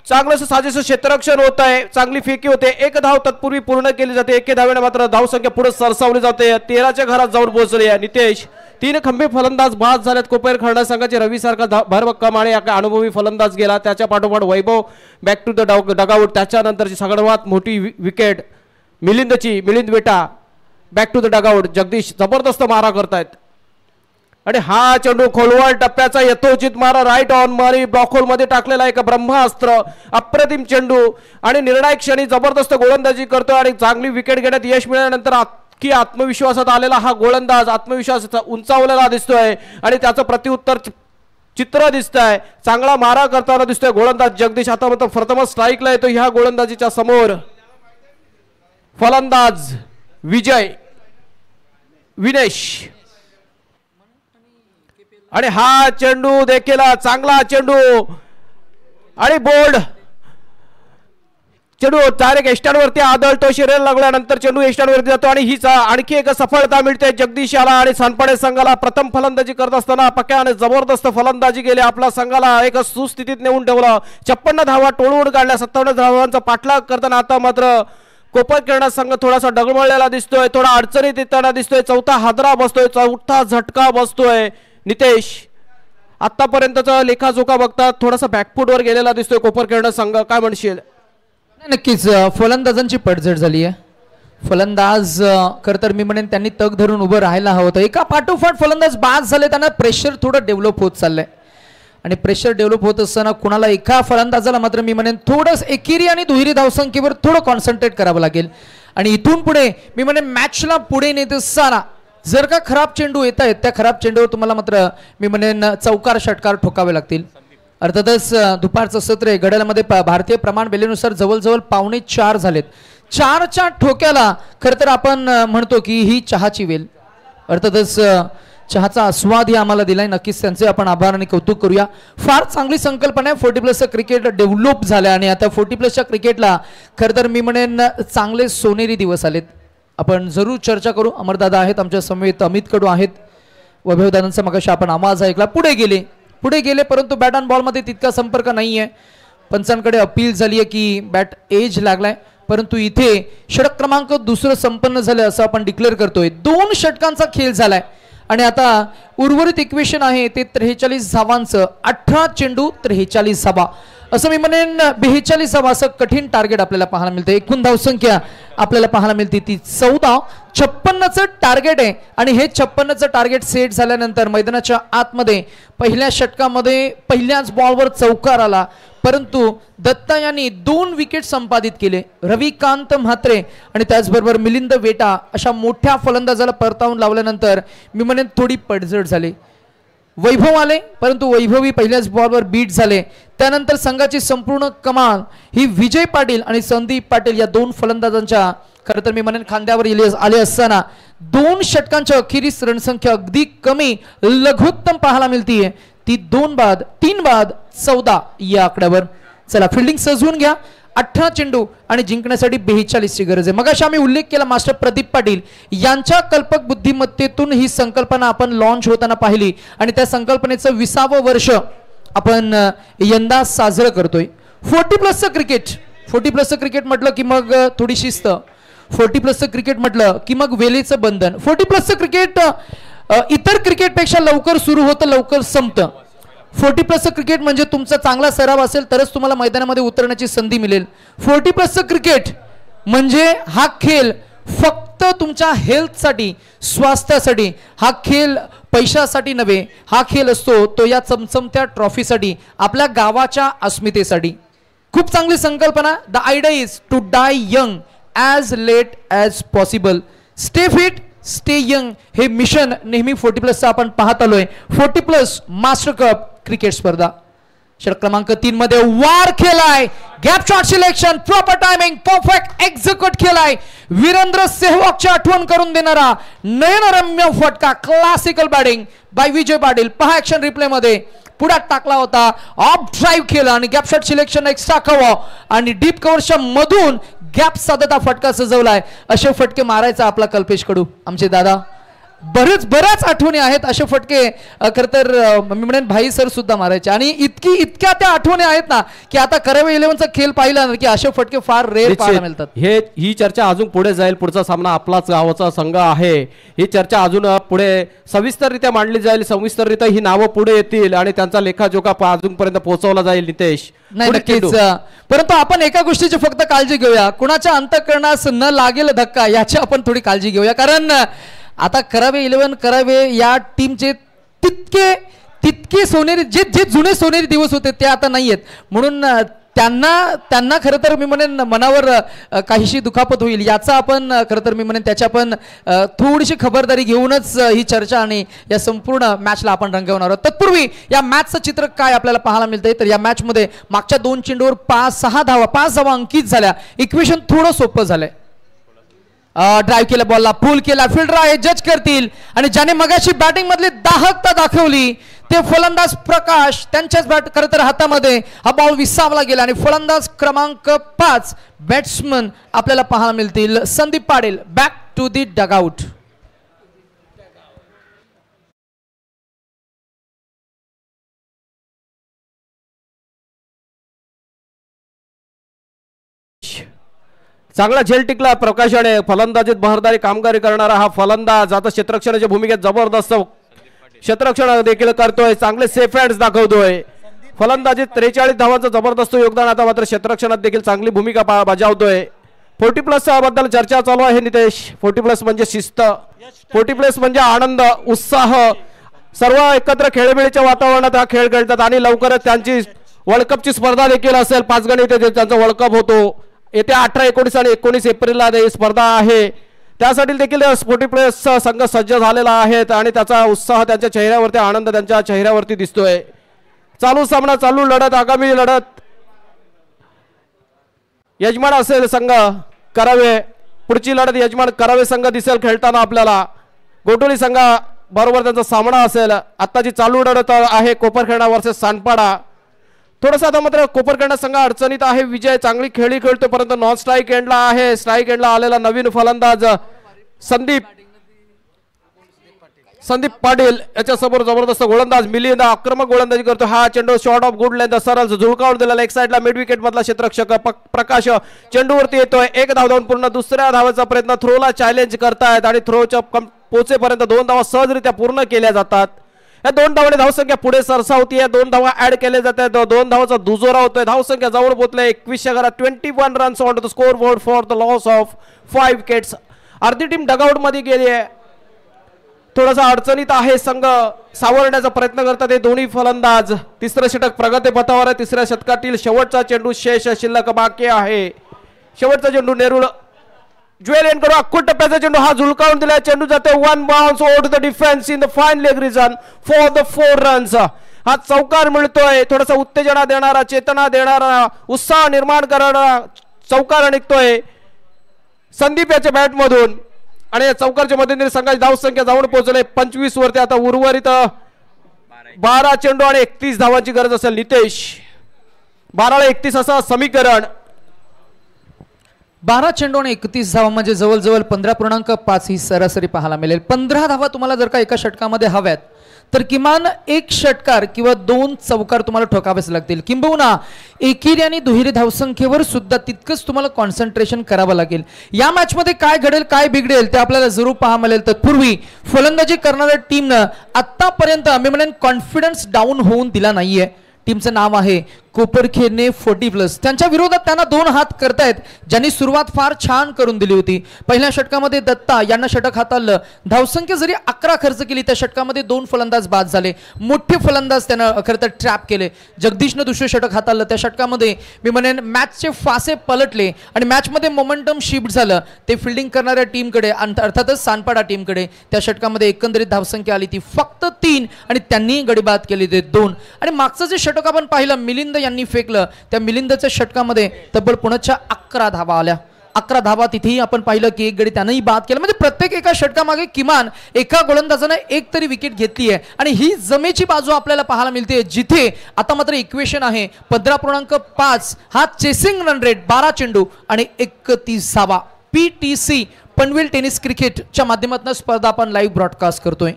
चांगलंसं साजेसं क्षेत्ररक्षण होत आहे, चांगली फेकी होते, एक धाव तत्पूर्वी पूर्ण केली जाते, एके धावेने मात्र धावसंख्या पुढे सरसावली जाते, 13च्या घरात जाऊन पोहोचली आहे. नितेश 3 खंबे फलंदाज बाद झालेत कोपर खर्डा संघाचे. रवी सारखा भरभक्कम आणि अनुभवी फलंदाज गेला, त्याच्या पाठोपाठ Vaibhav back to the dugout, त्याच्यानंतरची सगळ्यात मोठी विकेट मिलिंद वेटा back to the dugout. Jagdish जबरदस्त मारा करतायत आणि हा चेंडू खोलवर टप्प्याचा यथोचित मारा राईट ऑन मारी ब्लॉक होल मध्ये टाकलेला एक ब्रह्मास्त्र, अप्रतिम चेंडू आणि निर्णायक क्षणी जबरदस्त गोलंदाजी करतोय आणि चांगली विकेट घेण्यात यश मिळाल्यानंतर की आत्मविश्वासात आलेला हा गोलंदाज आत्मविश्वास उंचावलेला दिसतोय आणि त्याचं प्रत्युत्तर चित्र दिसतंय. चांगला मारा करताना दिसतोय गोलंदाज जगदीश. आता मात्र प्रथम स्ट्राईकला येतो ह्या गोलंदाजीच्या समोर फलंदाज विनेश आणि हा चेंडू देखील चांगला चेंडू आणि बोल्ड चेंडू डायरेक्ट एस्टँडवरती आदळतो. शरीर लागल्यानंतर चेंडू एस्टँडवरती जातो आणि हीच आणखी एक सफलता मिळते जगदीश याला आणि सानपाडे संघाला. प्रथम फलंदाजी करत असताना पक्याने जबरदस्त फलंदाजी केली, आपल्या संघाला एक सुस्थितीत नेऊन ठेवलं. 56 धावा टोळून काढल्या, 57 धावांचा पाठलाग करताना आता मात्र कोपर खेळणा संघ थोडासा डगमळलेला दिसतोय, थोडा अडचणीत येताना दिसतोय. चौथा हादरा बसतोय, चौथा झटका बसतोय. नितेश आतापर्यंतचा लेखाजोखा बघता थोडासा बॅकफूटवर गेलेला दिसतोय कोपर खेळणा संघ, काय म्हणशील? नक्कीच फलंदाजांची पडझड झाली आहे. फलंदाज खरं तर मी म्हणेन त्यांनी तग धरून उभं राहायला हवं होतं. एका पाठोपाठ फलंदाज बाद झाले, त्यांना प्रेशर थोडं डेव्हलप होत चाललंय आणि प्रेशर डेव्हलप होत असताना कुणाला एका फलंदाजाला मात्र मी म्हणेन थोडंच एकेरी आणि दुहेरी धावसंख्येवर थोडं कॉन्सन्ट्रेट करावं लागेल आणि इथून पुढे मी म्हणेन मॅचला पुढे नेत असताना जर का खराब चेंडू येत आहेत त्या खराब चेंडूवर तुम्हाला मात्र मी म्हणेन चौकार षटकार ठोकावे लागतील. अर्थातच दुपारचं सत्र आहे, घड्याळामध्ये भारतीय प्रमाण बेलेनुसार जवळजवळ 3:45 झालेत. 4च्या ठोक्याला खरं तर आपण म्हणतो की ही चहाची वेल. अर्थातच चहाचा आस्वाद ही आम्हाला दिलाय, नक्कीच त्यांचे आपण आभार आणि कौतुक करूया. फार चांगली संकल्पना आहे. 40+ क्रिकेट डेव्हलप झालं आणि आता 40+ क्रिकेटला खरं तर मी म्हणेन चांगले सोनेरी दिवस आलेत. आपण जरूर चर्चा करू. अमरदादा आहेत आमच्या समवेत, अमित कडू आहेत, वैभवदादांचा मगाशी आपण आवाज ऐकला. पुढे गेले परंतु बॅट अँड बॉलमध्ये तितका संपर्क नाही आहे. पंचांकडे अपील झाली आहे की बॅट एज लागलाय, परंतु इथे षटक क्रमांक 2 संपन्न झाले असं आपण डिक्लेअर करतोय. 2 षटकांचा खेळ झालाय आणि आता उर्वरित इक्वेशन आहे ते 43 धावांचं. 18 चेंडू 43 धावा, असं मी म्हणेन 42 धावा असं कठीण टार्गेट आपल्याला पाहायला मिळतं. एकूण धावसंख्या आपल्याला पाहायला मिळते ती 14. 56चं टार्गेट आहे आणि हे 56चं टार्गेट सेट झाल्यानंतर मैदानाच्या आतमध्ये पहिल्या षटकामध्ये पहिल्याच बॉलवर चौकार आला, परंतु दत्ता यांनी 2 विकेट संपादित केले. रविकांत म्हात्रे आणि त्याचबरोबर मिलिंद वेटा अशा मोठ्या फलंदाजाला परतावून लावल्यानंतर मी म्हणेन थोडी पडझड झाली. वैभव आले परंतु वैभवी पहिल्याच बॉलवर बीट झाले. त्यानंतर संघाची संपूर्ण कमान ही विजय पाटील आणि संदीप पाटील या 2 फलंदाजांच्या खरं तर मी म्हणेन खांद्यावर आले असताना 2 षटकांच्या अखेरीस रणसंख्या अगदी कमी लघुत्तम पाहायला मिळतीये ती 3 बाद 14 या आकड्यावर. चला फिल्डिंग सजवून घ्या. 18 चेंडू आणि जिंकण्यासाठी 42 ची गरज आहे. मगाशी आम्ही उल्लेख केला मास्टर प्रदीप पाटील यांच्या कल्पक बुद्धिमत्तेतून ही संकल्पना आपण लॉन्च होताना पाहिली आणि त्या संकल्पनेचं 20वं वर्ष आपण यंदा साजरं करतोय. 40+ क्रिकेट म्हटलं की मग थोडी शिस्त, 40+ क्रिकेट म्हटलं की मग वेळेचं बंधन. 40+ क्रिकेट इतर क्रिकेटपेक्षा लवकर सुरू होतं, लवकर संपतं. 40+ क्रिकेट म्हणजे तुमचा चांगला सराव असेल तरच तुम्हाला मैदानामध्ये उतरण्याची संधी मिळेल. 40+ क्रिकेट म्हणजे हा खेळ फक्त तुमच्या हेल्थसाठी, स्वास्थ्यासाठी, हा खेळ पैशासाठी नव्हे. हा खेळ असतो तो या चमचमत्या ट्रॉफीसाठी, आपल्या गावाच्या अस्मितेसाठी. खूप चांगली संकल्पना. The idea is to die young as late as possible. Stay fit stay young हे मिशन नेहमी 40+ आपण पाहत आलोय. 40+ मास्टर कप क्रिकेट स्पर्धा षटक क्रमांक 3 मध्ये वार खेळाय, gap shot selection, proper timing, perfect execute केलाय. वीरेंद्र सेहवागची आठवण करून देणारा नयनरम्य फटका, classical batting by Vijay Patil. पहा ऍक्शन रिप्ले मध्ये पुढात टाकला होता, ऑफ ड्राईव्ह केला आणि gap shot selection extra cover आणि डीप कव्हरच्या मधून गॅप साधता फटका सजवलाय. असे फटके मारायचा आपला कल्पेश कडू, आमचे दादा बऱ्याच आठवणी आहेत. असे फटके खरं तर मी म्हणेन भाई सर सुद्धा मारायचे आणि इतक्या त्या आठवणी आहेत ना की आता करावे 11चा खेळ पाहिला की असे फटके फार रेअर पाहायला मिळतात. ही चर्चा अजून पुढे जाईल. पुढचा सामना आपलाच गावाचा संघ आहे. ही चर्चा अजून पुढे सविस्तररित्या मांडली जाईल. सविस्तररित्या ही नावं पुढे येतील आणि त्यांचा लेखाजोखा अजूनपर्यंत पोहोचवला जाईल. नितेश नाही नक्कीच, परंतु आपण एका गोष्टीची फक्त काळजी घेऊया, कुणाच्या अंतःकरणास न लागेल धक्का याची आपण थोडी काळजी घेऊया. कारण आता करावे 11 करावे या टीमचे तितके सोनेरी जे जुने सोनेरी दिवस होते ते आता नाही आहेत. म्हणून त्यांना खरं तर मी म्हणेन मनावर काहीशी दुखापत होईल याचा आपण खरं तर मी म्हणेन त्याची आपण थोडीशी खबरदारी घेऊनच ही चर्चा आणि या संपूर्ण मॅचला आपण रंगवणार आहोत. तत्पूर्वी या मॅचचं चित्र काय आपल्याला पाहायला मिळतंय तर या मॅचमध्ये मागच्या 2 चेंडूवर 5 धावा अंकित झाल्या. इक्वेशन थोडं सोपं झालंय. ड्राईव्ह केला, बॉलला पुल केला, फिल्डर आहे जज करतील आणि ज्याने मगाशी बॅटिंग मधली दाहकता दाखवली ते फलंदाज प्रकाश, त्यांच्याच बॅट खरं तर हातामध्ये हा बॉल विसावला गेला आणि फलंदाज क्रमांक 5 बॅट्समन आपल्याला पाहायला मिळतील Sandeep Patil. Back to the dugout. चांगला झेल टिकला प्रकाशाने. फलंदाजीत बहरदारी कामगिरी करणारा हा फलंदाज आता क्षेत्ररक्षणाच्या भूमिकेत जबरदस्त क्षेत्ररक्षण देखील करतोय. चांगले सेफ हँड्स दाखवतोय. फलंदाजीत 43 धावांचं जबरदस्त योगदान. आता मात्र क्षेत्ररक्षणात देखील चांगली भूमिका बजावतोय. 40+ बद्दल चर्चा चालू आहे नितेश. 40+ म्हणजे शिस्त, 40+ म्हणजे आनंद, उत्साह, सर्व एकत्र खेळमेळीच्या वातावरणात हा खेळ खेळतात आणि लवकरच त्यांची वर्ल्ड कपची स्पर्धा देखील असेल. 5 गण इथे त्यांचा वर्ल्ड कप होतो. येत्या 18, 19 आणि 19 एप्रिलला ही स्पर्धा आहे. त्यासाठी देखील 40+ संघ सज्ज झालेला आहे आणि त्याचा उत्साह त्यांच्या चेहऱ्यावरती, आनंद त्यांच्या चेहऱ्यावरती दिसतोय. चालू सामना, चालू लढत, आगामी लढत. यजमान असेल संघ करावे. पुढची लढत यजमान करावे संघ दिसेल खेळताना आपल्याला. गोटोली संघ बरोबर त्यांचा सामना असेल. आत्ताची चालू लढत आहे कोपरखेडा वर्सेस सानपाडा. थोडंसं आता मात्र कोपरखेडा संघ अडचणीत आहे. विजय चांगली खेळी खेळतोय परंतु नॉन स्ट्राईक एंडला आहे. स्ट्राईक एंडला आलेला नवीन फलंदाज संदीप पाटील याच्यासमोर जबरदस्त गोलंदाज मिलिंद आक्रमक गोलंदाजी करतो. हा चेंडू शॉर्ट ऑफ गुड लेंथ सरळ झुळकावून दिलेला. एक साईडला मिड विकेट मधला क्षेत्ररक्षक प्रकाश चेंडूवरती येतोय. 1 धाव धावून पूर्ण. दुसऱ्या धावाचा प्रयत्न, थ्रोला चॅलेंज करतायत आणि थ्रोच्या पोचेपर्यंत 2 धावा सहजरित्या पूर्ण केल्या जातात. या 2 धावांनी धावसंख्या पुढे सरसावतीये. 2 धावा ऍड केले जात आहेत. 2 धावाचा दुजोरा होतोय. धावसंख्या जवळ पोहोचले 21 घरात. 21 runs on the score board for the loss of 5 wickets. अर्धी टीम डगआउट मध्ये गेली आहे. थोडासा अडचणीत आहे संघ. सावरण्याचा प्रयत्न करतात हे दोन्ही फलंदाज. तिसरं षटक प्रगती पथावर आहे. तिसऱ्या षटकातील शेवटचा चेंडू शेष शिल्लक बाकी आहे. शेवटचा चेंडू नेरुळ ज्वेल एंड करू. अख्खू टप्प्याचा चेंडू हा झुलकावून दिला. चेंडू जाते 1 bounce over the defence in the fine leg region for the 4 runs. हा चौकार मिळतोय. थोडासा उत्तेजना देणारा, चेतना देणारा, उत्साह निर्माण करणारा चौकार निघतोय संदीप याच्या बॅट मधून आणि या चौकारच्या मदतीने संघाची धावसंख्या जाऊन पोहोचले 25 वरती. आता उर्वरित 12 चेंडू आणि 31 धावांची गरज असेल. नितेश 12 ला 31 असं समीकरण. 12 चेंडू आणि 31 धावा म्हणजे जवळजवळ 15.5 ही सरासरी पाहायला मिळेल. 15 धावा तुम्हाला जर का एका षटकामध्ये हव्यात तर किमान 1 षटकार किंवा 2 चौकार तुम्हाला ठोकावेच लागतील. किंबहुना एकेरी आणि दुहेरी धावसंख्येवर सुद्धा तितकंच तुम्हाला कॉन्सन्ट्रेशन करावं लागेल. या मॅच मध्ये काय घडेल, काय बिघडेल ते आपल्याला जरूर पाहायला मिळेल. तत्पूर्वी फलंदाजी करणाऱ्या टीमनं आतापर्यंत मी म्हणेन कॉन्फिडन्स डाऊन होऊन दिला नाहीये. टीमचं नाव आहे कोपरखेडणे 40+. त्यांच्या विरोधात त्यांना 2 हात करतायत ज्यांनी सुरुवात फार छान करून दिली होती. पहिल्या षटकामध्ये दत्ता यांना षटक हाताळलं. धावसंख्या जरी 11 खर्च केली त्या षटकामध्ये 2 फलंदाज बाद झाले. मोठे फलंदाज त्यानं खरं तर ट्रॅप केले. जगदीशनं दुसरे षटक हाताळलं. त्या षटकामध्ये मी म्हणेन मॅचचे फासे पलटले आणि मॅचमध्ये मोमेंटम शिफ्ट झालं ते फिल्डिंग करणाऱ्या टीमकडे अर्थातच सानपाडा टीमकडे. त्या षटकामध्ये एकंदरीत धावसंख्या आली ती फक्त 3 आणि त्यांनी गडी बाद केले ते 2. आणि मागचं जे षटक आपण पाहिलं मिलिंद यांनी फेकलं त्या मिलिंदच्या षटकामध्ये तब्बल पुण्याच्या 11 धावा आल्या. 11 धावा तिथेही आपण पाहिलं की एक गडी त्यानंही बाद केला. म्हणजे प्रत्येक एका षटकामागे किमान एका गोलंदाजाने एक तरी विकेट घेतली आहे आणि ही जमेची बाजू आपल्याला पाहायला मिळते जिथे आता मात्र इक्वेशन आहे 15.5 हा चेसिंग रन रेट 12 चेंडू आणि 31 धावा. PTC पनवेल टेनिस क्रिकेटच्या माध्यमातून स्पर्धा आपण लाईव्ह ब्रॉडकास्ट करतोय.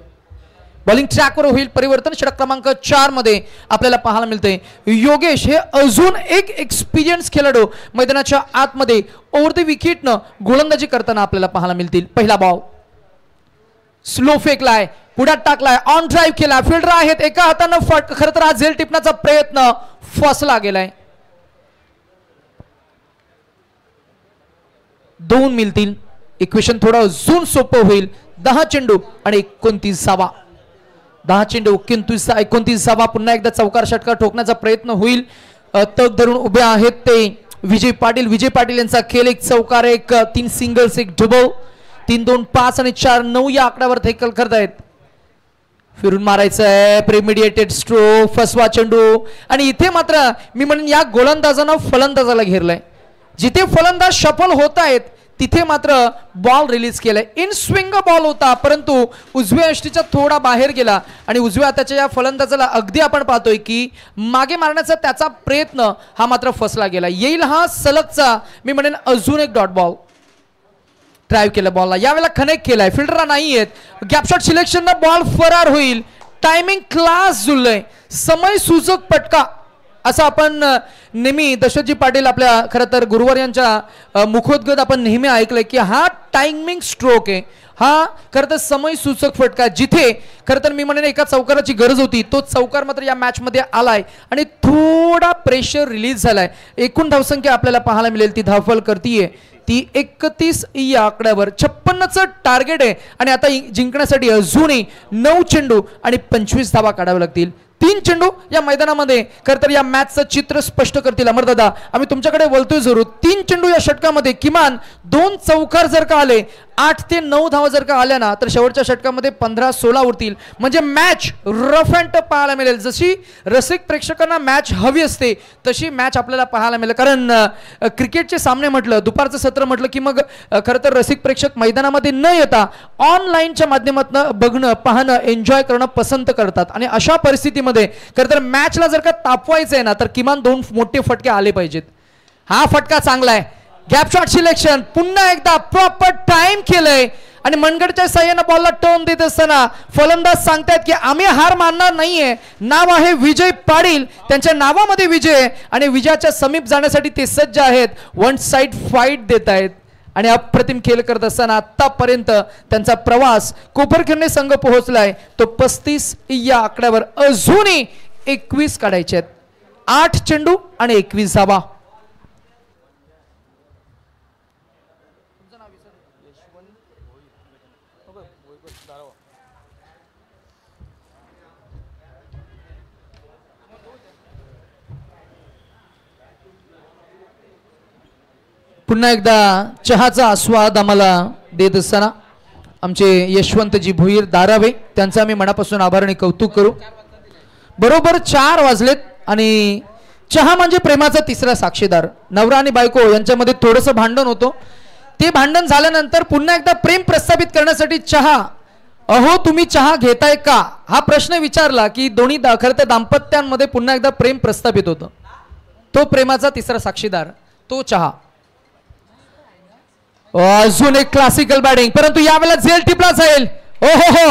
बॉलिंग ट्रॅकवर होईल परिवर्तन. षटक क्रमांक 4 मध्ये आपल्याला पाहायला मिळते योगेश हे अजून एक एक्सपिरियन्स खेळाडू मैदानाच्या आतमध्ये ओव्हर द विकेटनं गोलंदाजी करताना आपल्याला पाहायला मिळतील. पहिला बॉल स्लो फेकलाय, पुढ्यात टाकलाय, ऑन ड्राईव्ह केला, फिल्डर आहेत एका हातानं फट. खरं तर हा झेल टिपण्याचा प्रयत्न फसला गेलाय. 2 मिळतील. इक्वेशन थोडं अजून सोपं होईल. 10 चेंडू आणि 29 धावा. 10 चेंडू 29 धावा. पुन्हा एकदा चौकार षटकार ठोकण्याचा प्रयत्न होईल. तग धरून उभे आहेत ते विजय पाटील. विजय पाटील यांचा खेळ 1 चौकार, 3 सिंगल्स, 1 डबल, 3 2 5 आणि 4 9 या आकड्यावर थेकल करतायत. फिरून मारायचं आहे, प्रिमिडिएटेड स्ट्रोक, फसवा चेंडू. आणि इथे मात्र मी म्हणेन या गोलंदाजानं फलंदाजाला घेरलंय. जिथे फलंदाज सफल होत आहेत तिथे मात्र बॉल रिलीज केलाय. इन स्विंग बॉल होता परंतु उजव्या यष्टीच्या थोडा बाहेर गेला आणि उजव्या हाताच्या या फलंदाजाला अगदी आपण पाहतोय की मागे मारण्याचा त्याचा प्रयत्न हा मात्र फसला गेला. येईल हा सलगचा मी म्हणेन अजून एक डॉट बॉल. ड्राईव्ह केला बॉलला, यावेळेला कनेक्ट केलाय, फिल्डरला नाही येत. गॅप शॉट सिलेक्शन बॉल फरार होईल. टायमिंग क्लास जुळलंय, समय सूचक फटका असं आपण नेहमी दशरथजी पाटील आपल्या खरं तर गुरुवार यांच्या मुखोद्गत आपण नेहमी ऐकलंय की हा टायमिंग स्ट्रोक आहे, हा खरं तर समय सूचक फटका. जिथे खरं तर मी म्हणेन एका चौकाराची गरज होती तो चौकार मात्र या मॅच मध्ये आलाय आणि थोडा प्रेशर रिलीज झालाय. एकूण धावसंख्या आपल्याला पाहायला मिळेल ती धावफल करतीये ती 31 या आकड्यावर. 56चं टार्गेट आहे आणि आता जिंकण्यासाठी अजूनही 9 चेंडू आणि 25 धावा काढाव्या लागतील. 3 चेंडू या मैदानामध्ये खरं तर या मॅचचं चित्र स्पष्ट करतील. अमरदादा आम्ही तुमच्याकडे बोलतोय जरूर. 3 चेंडू या षटकामध्ये किमान 2 चौकार जर का आले, 8 ते 9 धावा जर का आल्या ना तर शेवटच्या षटकामध्ये 15-16 उरतील. म्हणजे मॅच रफ अँड टफ पाहायला मिळेल. जशी रसिक प्रेक्षकांना मॅच हवी असते तशी मॅच आपल्याला पाहायला मिळेल. कारण क्रिकेटचे सामने म्हटलं, दुपारचं सत्र म्हटलं की मग खरं तर रसिक प्रेक्षक मैदानामध्ये न येता ऑनलाईनच्या माध्यमातून बघणं, पाहणं, एन्जॉय करणं पसंत करतात. आणि अशा परिस्थितीमध्ये खरं तर मॅचला जर का तापवायचं आहे ना तर किमान 2 मोठे फटके आले पाहिजेत. हा फटका चांगला आहे. गॅप शॉट सिलेक्शन पुन्हा एकदा प्रॉपर टाइम केलंय आणि मनगडच्या साह्यानं बॉलला टर्न देत असताना फलंदाज सांगतायत की आम्ही हार मानणार नाहीये. नाव आहे विजय पाटील, त्यांच्या नावामध्ये विजय आणि विजयाच्या समीप जाण्यासाठी ते सज्ज आहेत. 1 साइड फाईट देत आहेत आणि अप्रतिम खेळ करत असताना आतापर्यंत त्यांचा प्रवास कोपरखिरणे संघ पोहोचलाय तो 35 या आकड्यावर. अजूनही 21 काढायचे आहेत. 8 चेंडू आणि 21 धावा. पुन्हा एकदा चहाचा आस्वाद आम्हाला देत असताना आमचे यशवंतजी भोईर दारावे त्यांचा आम्ही मनापासून आभार आणि कौतुक करू. बरोबर 4 वाजलेत आणि चहा म्हणजे प्रेमाचा तिसरा साक्षीदार. नवरा आणि बायको यांच्यामध्ये थोडंसं भांडण होतं. ते भांडण झाल्यानंतर पुन्हा एकदा प्रेम प्रस्थापित करण्यासाठी चहा, अहो तुम्ही चहा घेताय का हा प्रश्न विचारला की दोन्ही खरं तर दाम्पत्यांमध्ये पुन्हा एकदा प्रेम प्रस्थापित होतं. तो प्रेमाचा तिसरा साक्षीदार तो चहा. अजून एक क्लासिकल बॅटिंग परंतु यावेळेला झेल टिपला जाईल. ओ हो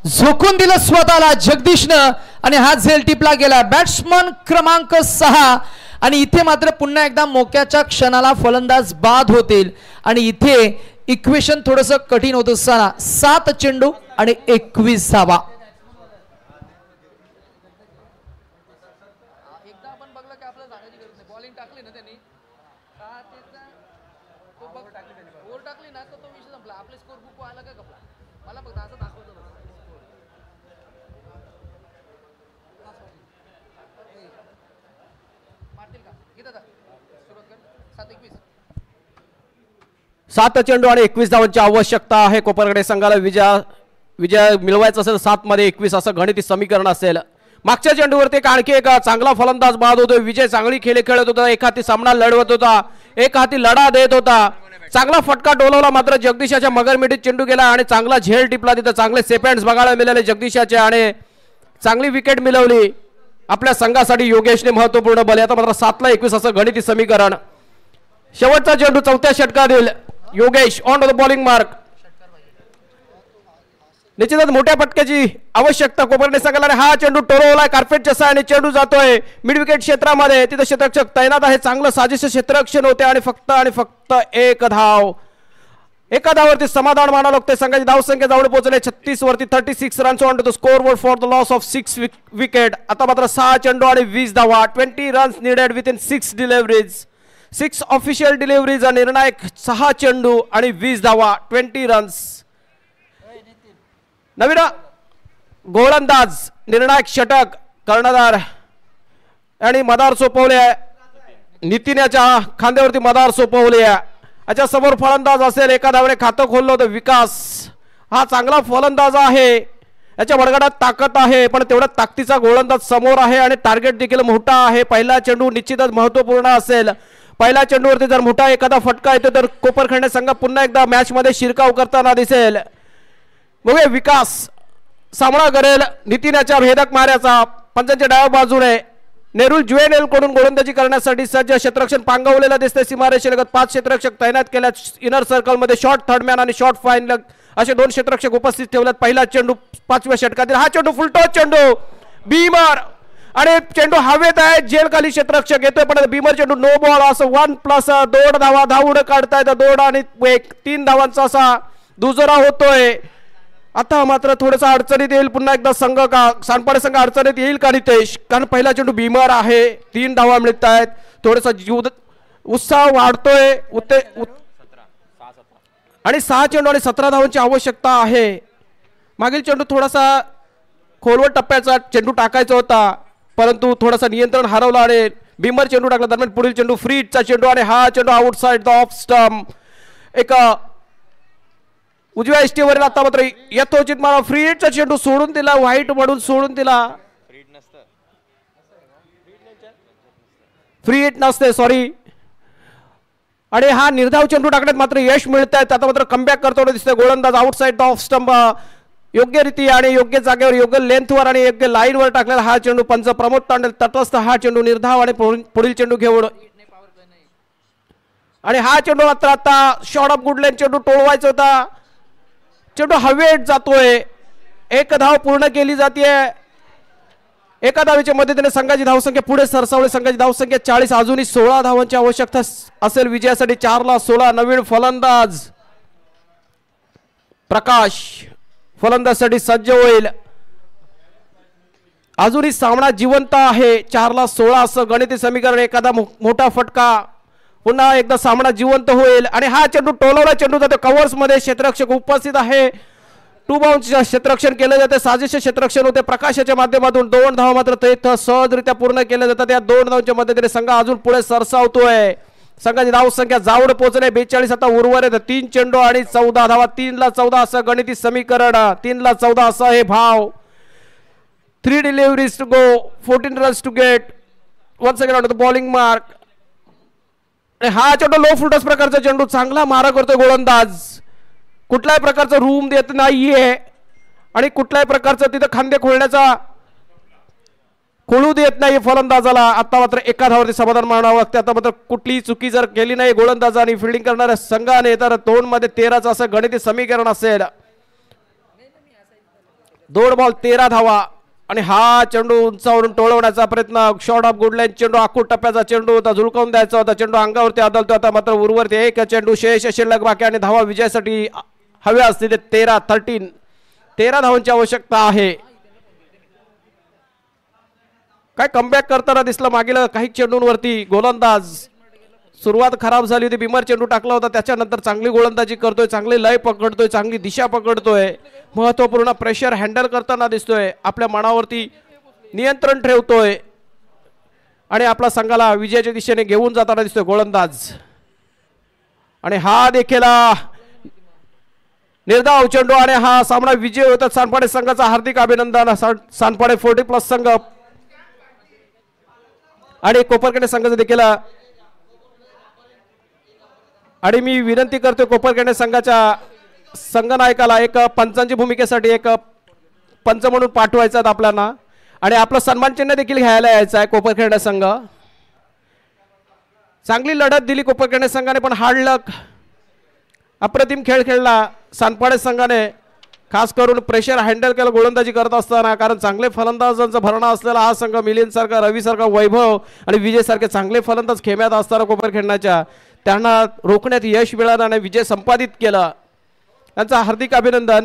झोकून दिलं स्वतःला जगदीशनं आणि हा झेल टिपला गेला. बॅट्समन क्रमांक 6 आणि इथे मात्र पुन्हा एकदा मोक्याच्या क्षणाला फलंदाज बाद होतील आणि इथे इक्वेशन थोडंसं कठीण होत असताना 7 चेंडू आणि 21 धावा. एकदा आपण बघलं की आपल्याला जाण्याची गरज नाही. बॉलिंग टाकली ना त्यांनी ओव्हर टाकली ना तर तो विषय संपला. आपले स्कोर बुक व्हायला का कपला मला फक्त असं दाखवतो. मारतील का घेत आता सुरुवात कर. 7-21 7 चेंडू आणि 21 धावांची आवश्यकता आहे. कोपरखिरणे संघाला विजय मिळवायचा असेल 7 मध्ये 21 असं गणिती समीकरण असेल. मागच्या चेंडूवरती आणखी एक चांगला फलंदाज बाद होतो. विजय चांगली खेळत होता. एक हाती सामना लढवत होता, एक हाती लढा देत होता. चांगला फटका डोलवला मात्र जगदीशाच्या मगरमिठीत चेंडू गेला आणि चांगला झेल टिपला. तिथं चांगले सेपॅन्ड्स बघायला मिळाले जगदीशाचे आणि चांगली विकेट मिळवली आपल्या संघासाठी योगेशने. महत्वपूर्ण बल. आता मात्र 7 ला 21 असं गणिती समीकरण. शेवटचा चेंडू 4थ्या षटकातील Yogesh on the bowling mark. निश्चितच मोठ्या फटक्याची आवश्यकता कोपरने संघाला. हा चेंडू टोलवलाय कार्पेटच्या सहाय्याने. चेंडू जातोय मिड विकेट क्षेत्रामध्ये. तिथे क्षेत्ररक्षक तैनात आहे. चांगलं साजेसे क्षेत्ररक्षण होते आणि फक्त एक धाव. एका धावावरती समाधान मानावं लागते. संघाची धावसंख्या जवळ पोहोचले 36 वरती. 36 runs on to the score board for the loss of 6 wicket. आता मात्र 6 चेंडू आणि 20 धावा. 20 runs needed with in 6 deliveries. 6 official deliveries. निर्णायक 6 चेंडू आणि 20 धावा. 20 रन्स. नवीन गोलंदाज निर्णायक षटक कर्णधार आणि मदार सोपवले. नितीन याच्या खांद्यावरती मदार सोपवले. याच्या समोर फलंदाज असेल. एका धावेने खातं खोललं होतं विकास. हा चांगला फलंदाज आहे. याच्या बडगडात ताकद आहे पण तेवढा ताकदीचा गोलंदाज समोर आहे आणि टार्गेट देखील मोठा आहे. पहिला चेंडू निश्चितच महत्वपूर्ण असेल. पहिल्या चेंडूवरती जर मोठा एखादा फटका येतो तर कोपरखंड संघ पुन्हा एकदा मॅच मध्ये शिरकाव करताना दिसेल. बघूया विकास सामना करेल नितीन याच्या भेदक माऱ्याचा. पंचांच्या डाव्या बाजूने नेरुल जुएनेल कडून गोलंदाजी करण्यासाठी सज्ज. क्षेत्ररक्षण पांगवलेलं दिसते. सीमारेषेलगत 5 क्षेत्ररक्षक तैनात केल्या. इनर सर्कल मध्ये शॉर्ट थर्ड मॅन आणि शॉर्ट फायनल असे 2 क्षेत्ररक्षक उपस्थित ठेवलेत. पहिला चेंडू 5व्या षटकातील. हा चेंडू फुलटॉस चेंडू. बीमर आणि चेंडू हवेत आहे. जेल खाली क्षेत्ररक्षक येतोय पण बीमर चेंडू नो बॉल. असं 1+2 धावा. धावून काढतायत 2 आणि 1. 3 धावांचा असा दुजोरा होतोय. आता मात्र थोडंसं अडचणीत येईल पुन्हा एकदा संघ का सानपाडे संघ अडचणीत येईल का नितेश. कारण पहिला चेंडू बीमर आहे. 3 धावा मिळत आहेत. थोडासा जीव उत्साह वाढतोय. आणि 6 चेंडू आणि 17 धावांची आवश्यकता आहे. मागील चेंडू थोडासा खोलवट टप्प्याचा चेंडू टाकायचा होता परंतु थोडासा नियंत्रण हरवलं आणि बीमर चेंडू टाकला. दरम्यान पुढील चेंडू फ्री हिटचा चेंडू आणि हा चेंडू आउटसाइड द ऑफ स्टंप. एक उजव्या इष्टीवरील. आता मात्र यथोचित मला फ्री हिटचा चेंडू सोडून दिला. व्हाईट म्हणून सोडून दिला. फ्री हिट नसते सॉरी. आणि हा निर्धाव चेंडू टाकण्यात मात्र यश मिळत आहे. आता मात्र कमबॅक करतो दिसतोय गोलंदाज. आउटसाइड द ऑफ स्टंप योग्य रीती आणि योग्य जागेवर योग्य लेंथवर आणि योग्य लाईनवर टाकलेला हा चेंडू. पंच प्रमोद तांडेल तटस्थ. हा चेंडू निर्धाव आणि पुढील चेंडू घेऊन आणि हा चेंडू मात्र आता शॉर्ट ऑफ गुड लेंथ चेंडू टोळवायचा होता. चेंडू हवेत जातोय. 1 धाव पूर्ण केली जाते. एका धावेच्या मदतीने संघाची धावसंख्या पुढे सरसावली. संघाची धावसंख्या 40. अजूनही 16 धावांची आवश्यकता असेल विजयासाठी. 4/16. नवीन फलंदाज प्रकाश फलंदाजसाठी सज्ज होईल. अजूनही सामना जिवंत आहे. 4/16 असं गणिती समीकरण. एखादा मोठा फटका पुन्हा एकदा सामना जिवंत होईल. आणि हा चेंडू टोलवला चेंडू जातो कव्हर्स मध्ये. क्षेत्ररक्षक उपस्थित आहे. 2 बाउन्स क्षेत्ररक्षण केलं जाते. साजेसे क्षेत्ररक्षण होते प्रकाशाच्या माध्यमातून. 2 धावा मात्र ते सहजरित्या पूर्ण केल्या जातात. या 2 धावांच्या मदतीने संघ अजून पुढे सरसावतोय. संघाची धावसंख्या जावड पोहोचणे 42. आता उर्वरित 3 चेंडू आणि 14 धावा. 3/14 असं गणिती समीकरण. 3/14 असं हे भाव. 3 deliveries to go. 14 runs to get. 1 second on the bowling mark. हा चेंडू लो फुलटॉस प्रकारचा चेंडू. चांगला मारा करतोय गोलंदाज. कुठल्याही प्रकारचा रूम देत नाहीये आणि कुठल्याही प्रकारचं तिथं खांदे खोलण्याचा खोलू देत नाही फलंदाजाला. आता मात्र एका धावावरती समाधान मानावं लागते. आता मात्र कुठलीही चुकी जर केली नाही गोलंदाजाने फिल्डिंग करणाऱ्या संघाने तर 2 मध्ये 13चं असं गणिती समीकरण असेल. 2 बॉल 13 धावा. आणि हा चेंडू उंचावरून टोळवण्याचा प्रयत्न. शॉर्ट ऑफ गुड लाईन चेंडू. आखूड टप्प्याचा चेंडू होता. झुळकावून द्यायचा होता. चेंडू अंगावरती आदळतो. आता मात्र उर्वरित 1 चेंडू शेष शिल्लक बाकी आणि धावा विजयासाठी हव्या असतील 13 धावांची आवश्यकता आहे. काय कमबॅक करताना दिसलं मागील काही चेंडूंवरती गोलंदाज. सुरुवात खराब झाली होती. बीमर चेंडू टाकला होता त्याच्यानंतर चांगली गोलंदाजी करतोय. चांगली लय पकडतोय. चांगली दिशा पकडतोय. महत्वपूर्ण प्रेशर हँडल करताना दिसतोय. आपल्या मनावरती नियंत्रण ठेवतोय आणि आपला संघाला विजयाच्या दिशेने घेऊन जाताना दिसतोय गोलंदाज. आणि हा देखील निर्धाव चेंडू आणि हा सामना विजय होता. सानपाडे संघाचा हार्दिक अभिनंदन. सानपाडे 40+ संघ आणि कोपरखेडे संघाचा देखील. आणि मी विनंती करतो कोपरखेडे संघाच्या संघनायकाला एक पंचांची भूमिकेसाठी एक पंच म्हणून पाठवायचा आपल्याला आणि आपलं सन्मान चिन्ह देखील घ्यायला यायचं आहे. कोपरखेडे संघ चांगली लढत दिली कोपरखेडे संघाने पण हार्ड लक अप्रतिम खेळ खेळला सानपाडे संघाने, खास करून प्रेशर हँडल केलं गोलंदाजी करत असताना, कारण चांगले फलंदाजांचा भरणा असलेला हा संघ मिलिंद सारखा, रवी सारखा, वैभव आणि विजय सारखे चांगले फलंदाज खेम्यात असताना कोपर खेळण्याच्या त्यांना रोखण्यात यश मिळालं आणि विजय संपादित केला. त्यांचा हार्दिक अभिनंदन.